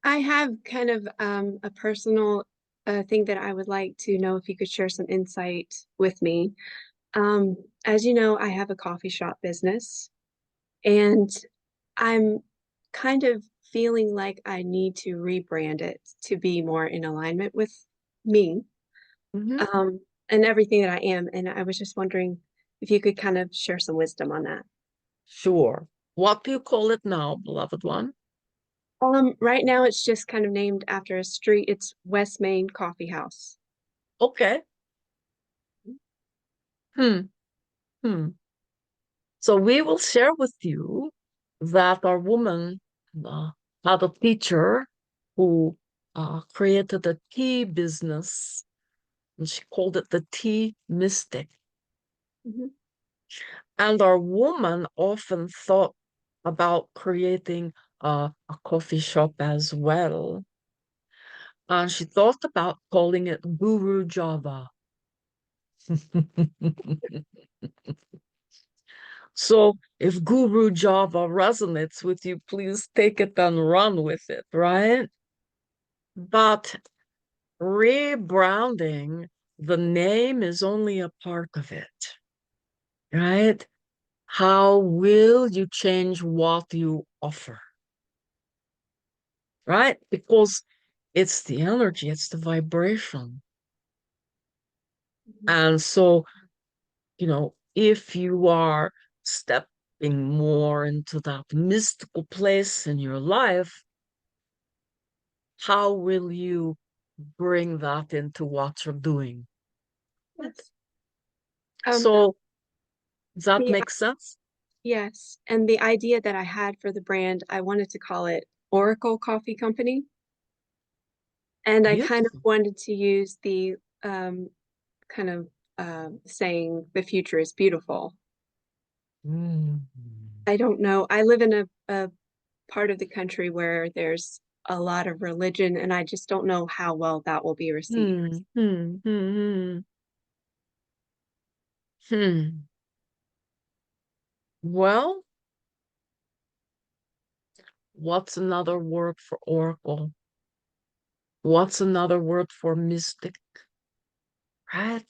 I have kind of a personal thing that I would like to know if you could share some insight with me. As you know, I have a coffee shop business, and I'm kind of feeling like I need to rebrand it to be more in alignment with me, Mhm. and everything that I am. And I was just wondering if you could kind of share some wisdom on that. Sure. What do you call it now, beloved one? Right now it's just kind of named after a street. It's West Main Coffee House. Okay. Hmm. Hmm. So we will share with you that our woman had a teacher who created a tea business, and she called it the Tea Mystic. Mhm. And our woman often thought about creating a coffee shop as well. And she thought about calling it Guru Java. So if Guru Java resonates with you, please take it and run with it, right? But rebranding, the name is only a part of it, right? How will you change what you offer? Right? Because it's the energy, it's the vibration. And so, if you are stepping more into that mystical place in your life, how will you bring that into what you're doing? Yes. So, does that the- make sense? yes. And the idea that I had for the brand, I wanted to call it Oracle Coffee Company. And I kind of Beautiful. wanted to use the kind of saying the future is beautiful. Mm. I don't know. I live in a part of the country where there's a lot of religion, and I just don't know how well that will be received. Well, what's another word for oracle? What's another word for mystic? Right?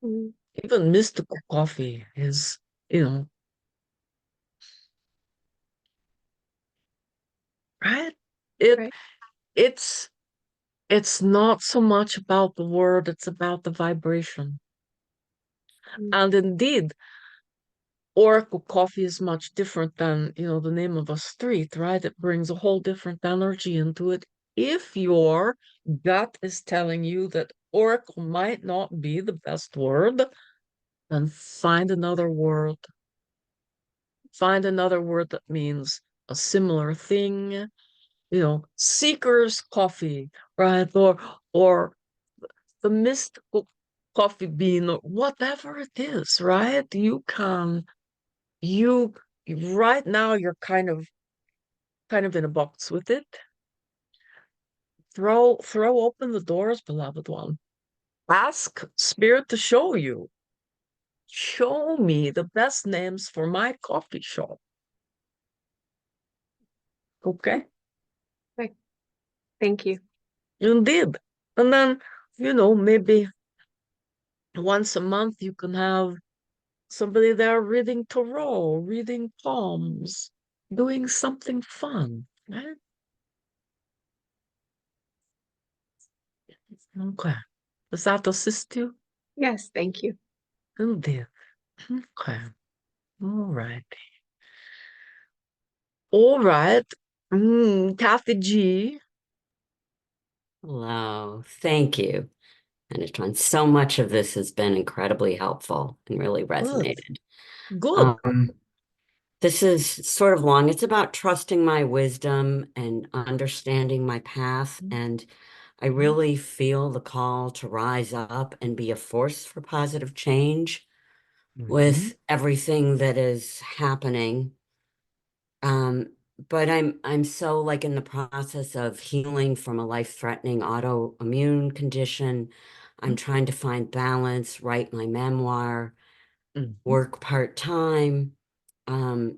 Mm. Even mystical coffee is, you know, right? Right. It's not so much about the word, it's about the vibration. Mm. And indeed, oracle coffee is much different than, the name of a street, right? It brings a whole different energy into it. If your gut is telling you that oracle might not be the best word, then find another word. Find another word that means a similar thing, seeker's coffee, right? Or the mystical coffee bean, or whatever it is, right? You right now you're kind of in a box with it. Throw open the doors, beloved one. Ask spirit to show you. Show me the best names for my coffee shop. Okay? Right. Thank you. Indeed. And then, maybe once a month you can have somebody there reading tarot, reading palms, doing something fun, right? Okay. Does that assist you? Yes, thank you. Indeed. Okay. All right. All right. Kathy G. Hello, thank you, Metatron. So much of this has been incredibly helpful and really resonated. Good. This is sort of long. It's about trusting my wisdom and understanding my path. And I really feel the call to rise up and be a force for positive change with everything that is happening. But I'm so like in the process of healing from a life-threatening autoimmune condition. I'm trying to find balance, write my memoir, work part-time. And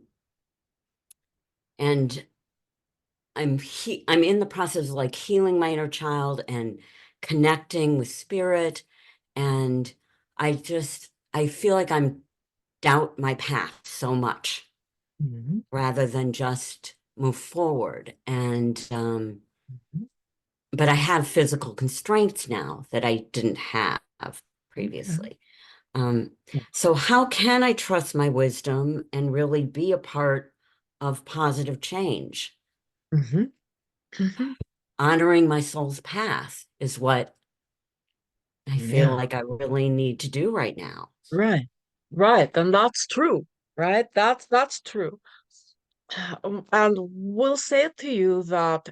I'm in the process of like healing my inner child and connecting with spirit. And I feel like I'm doubt my path so much rather than just move forward. And but I have physical constraints now that I didn't have previously. So how can I trust my wisdom and really be a part of positive change? Honoring my soul's path is what I feel like I really need to do right now. Right. And that's true, right? That's true. And we'll say to you that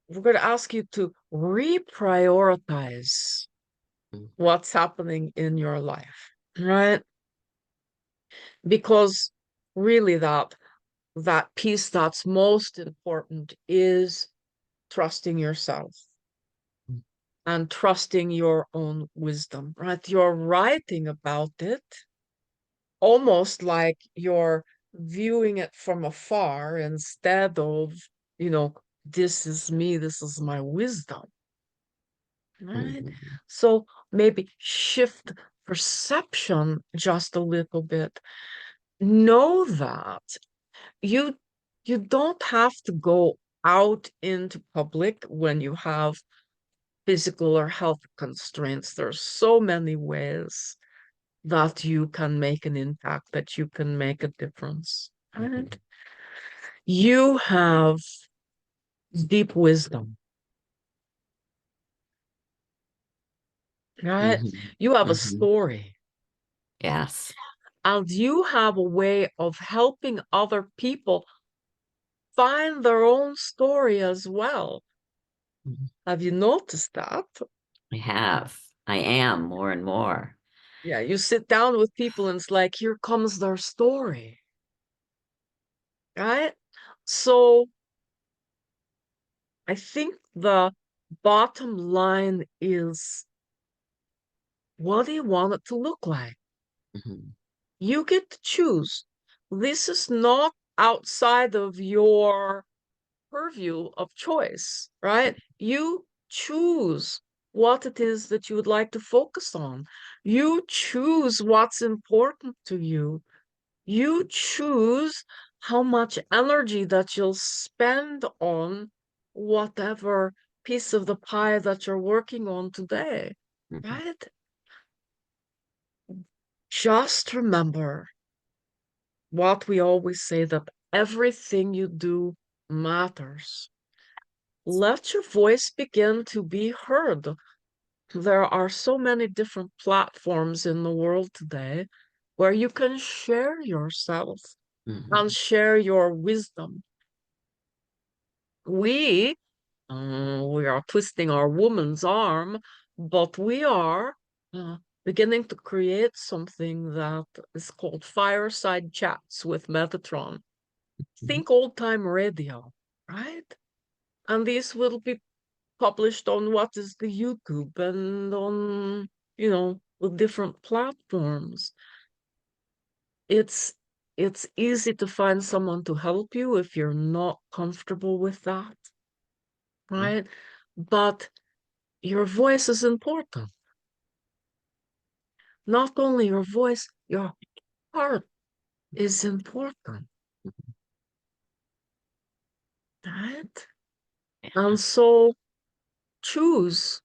we're going to ask you to reprioritize what's happening in your life, right? Because really that piece that's most important is trusting yourself and trusting your own wisdom, right? You're writing about it almost like you're viewing it from afar instead of, this is me, this is my wisdom, right? So maybe shift perception just a little bit. Know that you don't have to go out into public when you have physical or health constraints. There's so many ways that you can make an impact, that you can make a difference. And you have deep wisdom, right? You have a story. Yes. And you have a way of helping other people find their own story as well. Have you noticed that? I have. I am more and more. Yeah, you sit down with people and it's like, here comes their story. Right? So I think the bottom line is, what do you want it to look like? Mhm. You get to choose. This is not outside of your purview of choice, right? You choose what it is that you would like to focus on. You choose what's important to you. You choose how much energy that you'll spend on whatever piece of the pie that you're working on today, Mhm. right? Just remember what we always say, that everything you do matters. Let your voice begin to be heard. There are so many different platforms in the world today where you can share yourself Mhm. and share your wisdom. We are twisting our woman's arm, but we are beginning to create something that is called fireside chats with Metatron. Think old-time radio, right? And these will be published on what is the YouTube and on, the different platforms. It's easy to find someone to help you if you're not comfortable with that, right? But your voice is important. Not only your voice, your heart is important, right? And so choose.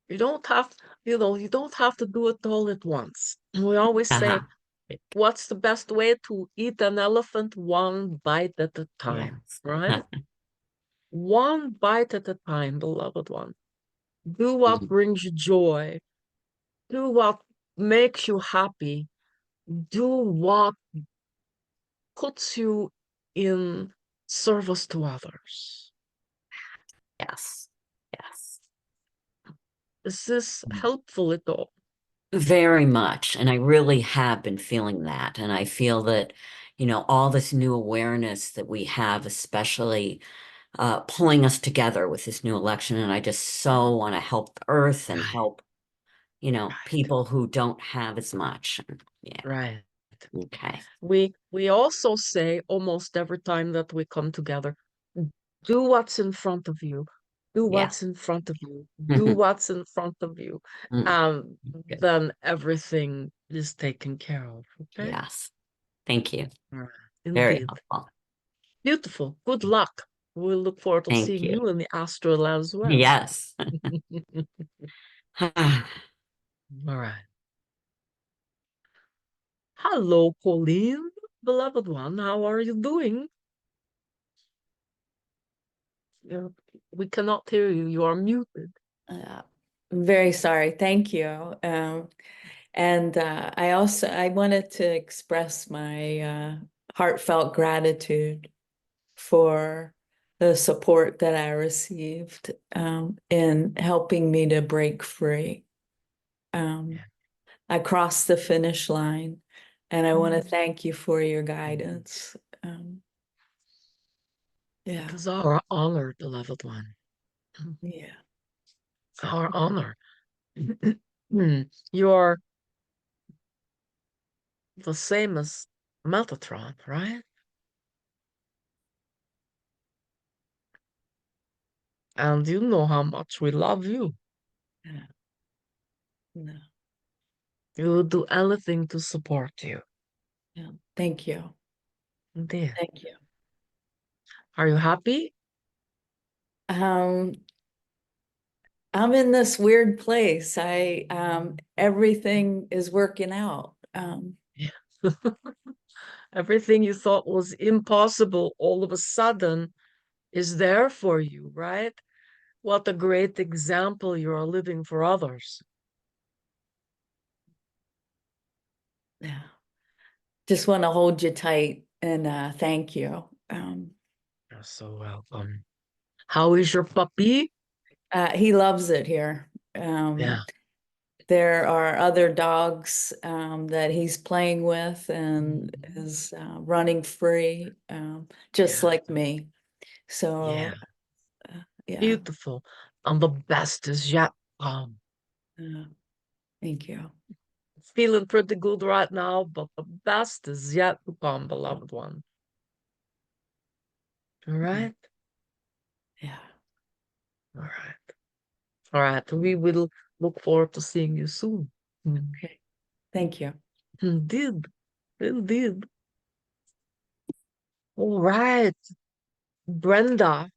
You don't have, you don't have to do it all at once. We always say, what's the best way to eat an elephant? One bite at a time, Yes. right? One bite at a time, beloved one. Do what brings you joy. Do what makes you happy. Do what puts you in service to others. Yes. Yes. Is this helpful at all? Very much. And I really have been feeling that. And I feel that, all this new awareness that we have, especially pulling us together with this new election. And I just so want to help the earth and help, people who don't have as much. Yeah. Right. Okay. We also say almost every time that we come together, do what's in front of you. Do Yeah. what's in front of you. Do what's in front of you. Good. Then everything is taken care of. Okay? Yes. Thank you. All right. Very Indeed. helpful. Beautiful. Good luck. We'll look forward to Thank seeing you. you in the astral as well. Yes. All right. Hello, Pauline, beloved one. How are you doing? We cannot hear you. You are muted. Very sorry. Thank you. And I wanted to express my heartfelt gratitude for the support that I received in helping me to break free. I crossed the finish line, and I want to thank you for your guidance. Yeah. It is our honor, beloved one. Yeah. Our honor. You're the same as Metatron, right? And you know how much we love you. Yeah. No. We will do anything to support you. Yeah. Thank you. Indeed. Thank you. Are you happy? I'm in this weird place. Everything is working out. Everything you thought was impossible all of a sudden is there for you, right? What a great example you are living for others. Yeah. Just want to hold you tight and thank you. You're so welcome. How is your puppy? He loves it here. Yeah. There are other dogs that he's playing with and is running free, just Yeah. like me. So, Yeah. yeah, Beautiful. And the best is yet to come. thank you. Feeling pretty good right now, but the best is yet to come, beloved one. All right? Yeah. All right. All right. We will look forward to seeing you soon. Okay. Thank you. Indeed. Indeed. All right. Brenda,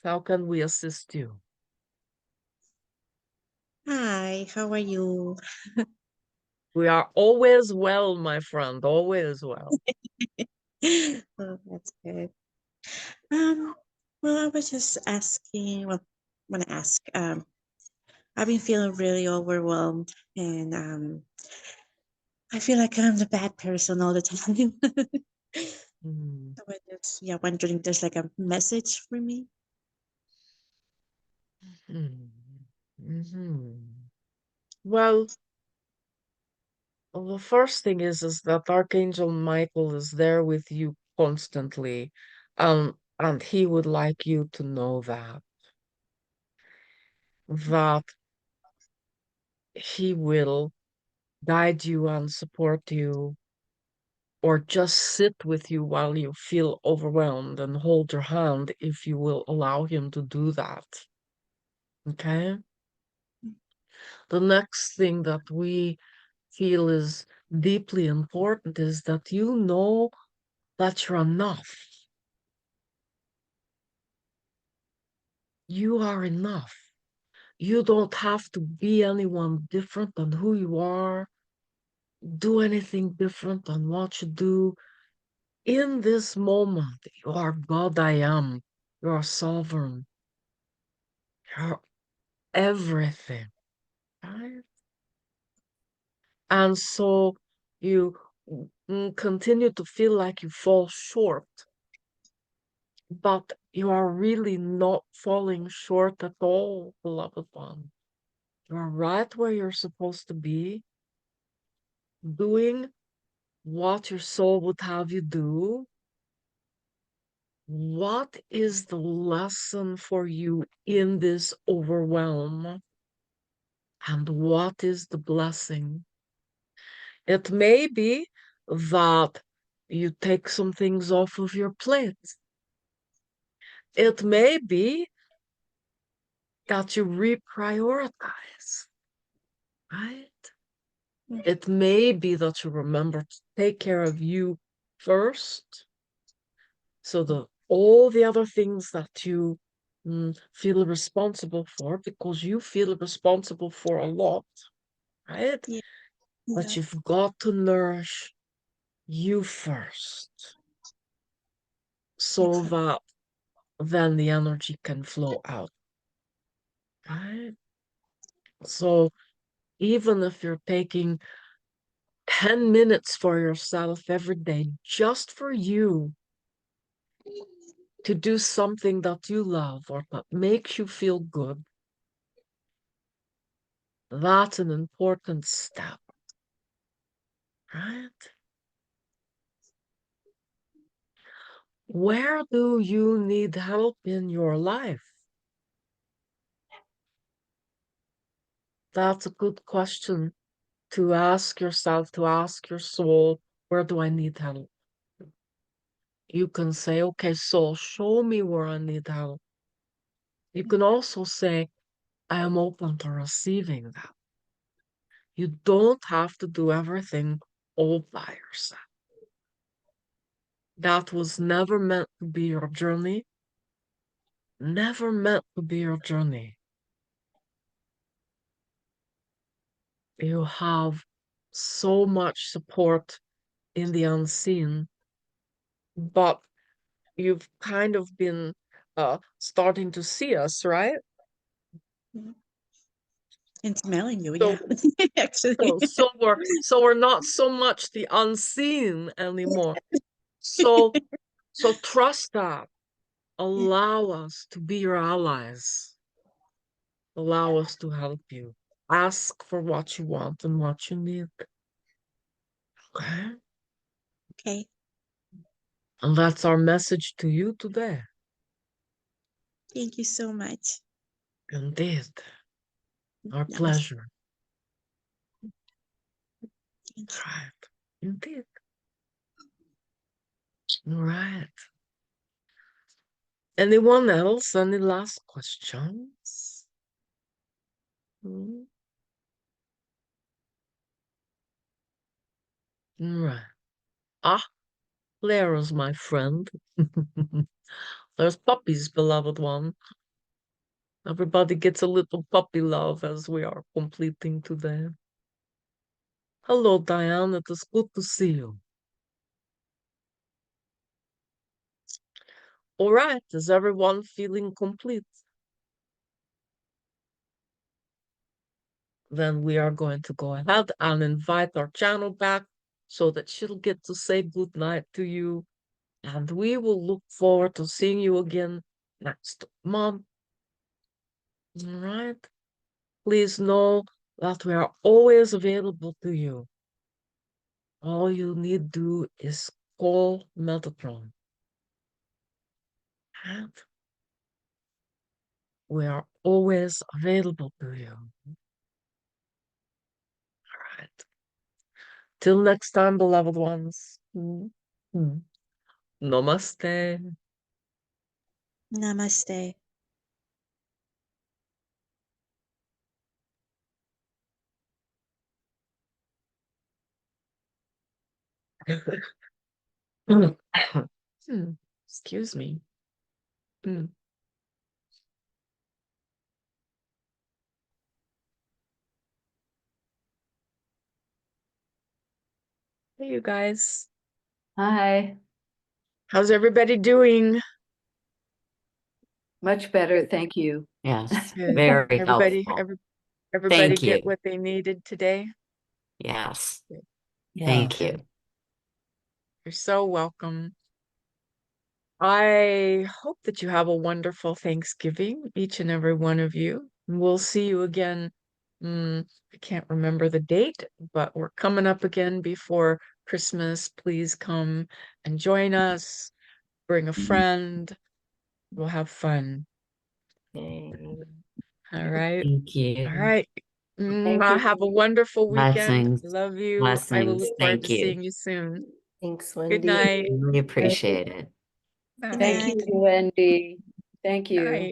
how can we assist you? Hi, how are you? We are always well, my friend, always well. Oh, that's good. Um, well, I was just asking, well, want to ask, I've been feeling really overwhelmed and I feel like I'm the bad person all the time. Mm. So I just, yeah, wondering if there's like a message for me. Mm. Mhm. Well, the first thing is that Archangel Michael is there with you constantly, and he would like you to know that he will guide you and support you, or just sit with you while you feel overwhelmed and hold your hand if you will allow him to do that. Okay? The next thing that we feel is deeply important is that you know that you're enough. You are enough. You don't have to be anyone different than who you are, do anything different than what you do. In this moment, you are God I am. You are sovereign. You're everything. Right? And so you continue to feel like you fall short, but you are really not falling short at all, beloved one. You're right where you're supposed to be, doing what your soul would have you do. What is the lesson for you in this overwhelm? And what is the blessing? It may be that you take some things off of your plate. It may be that you reprioritize, right? It may be that you remember to take care of you first, so that all the other things that you feel responsible for, because you feel responsible for a lot, right? Yeah. But Yeah. you've got to nourish you first, so Exactly. that then the energy can flow out, right? So even if you're taking 10 minutes for yourself every day, just for you, to do something that you love or that makes you feel good, that's an important step, right? Where do you need help in your life? That's a good question to ask yourself, to ask your soul, where do I need help? You can say, okay, soul, show me where I need help. You can also say, I am open to receiving that. You don't have to do everything all by yourself. That was never meant to be your journey. Never meant to be your journey. You have so much support in the unseen, but you've kind of been starting to see us, right? And smelling you, So, yeah. Actually. so we're not so much the unseen anymore. So trust that. Allow us to be your allies. allow us to help you. Ask for what you want and what you need. Okay? Okay. And that's our message to you today. Thank you so much. Indeed. Our Namaste. pleasure. Thank you. Right. Indeed. All right. Anyone else? Any last questions? Hmm? All right. Ah, Lara's my friend. There's puppies, beloved one. Everybody gets a little puppy love as we are completing today. Hello, Diane. It is good to see you. All right. Is everyone feeling complete? Then we are going to go ahead and invite our channel back so that she'll get to say good night to you. And we will look forward to seeing you again next month. All right. Please know that we are always available to you. All you need to do is call Metatron. And we are always available to you. All right. Till next time, beloved ones. Namaste. Namaste. Excuse me. Hey, you guys. Hi, How's everybody doing? much better, thank you. Yes, Good. very Everybody, helpful. everybody Thank get you. what they needed today? Yes, Yeah. thank you. You're so welcome. I hope that you have a wonderful Thanksgiving, each and every one of you. We'll see you again. I can't remember the date, but we're coming up again before Christmas. Please come and join us. Bring a friend. We'll have fun. All right. Thank you. All right. Thank you. Have a wonderful weekend. Blessings. Love you. I will Blessings. look forward to Thank you. seeing you soon. Thanks, Good Wendy. night. Really appreciate it. Bye. Thank you, Wendy. Thank you. Night.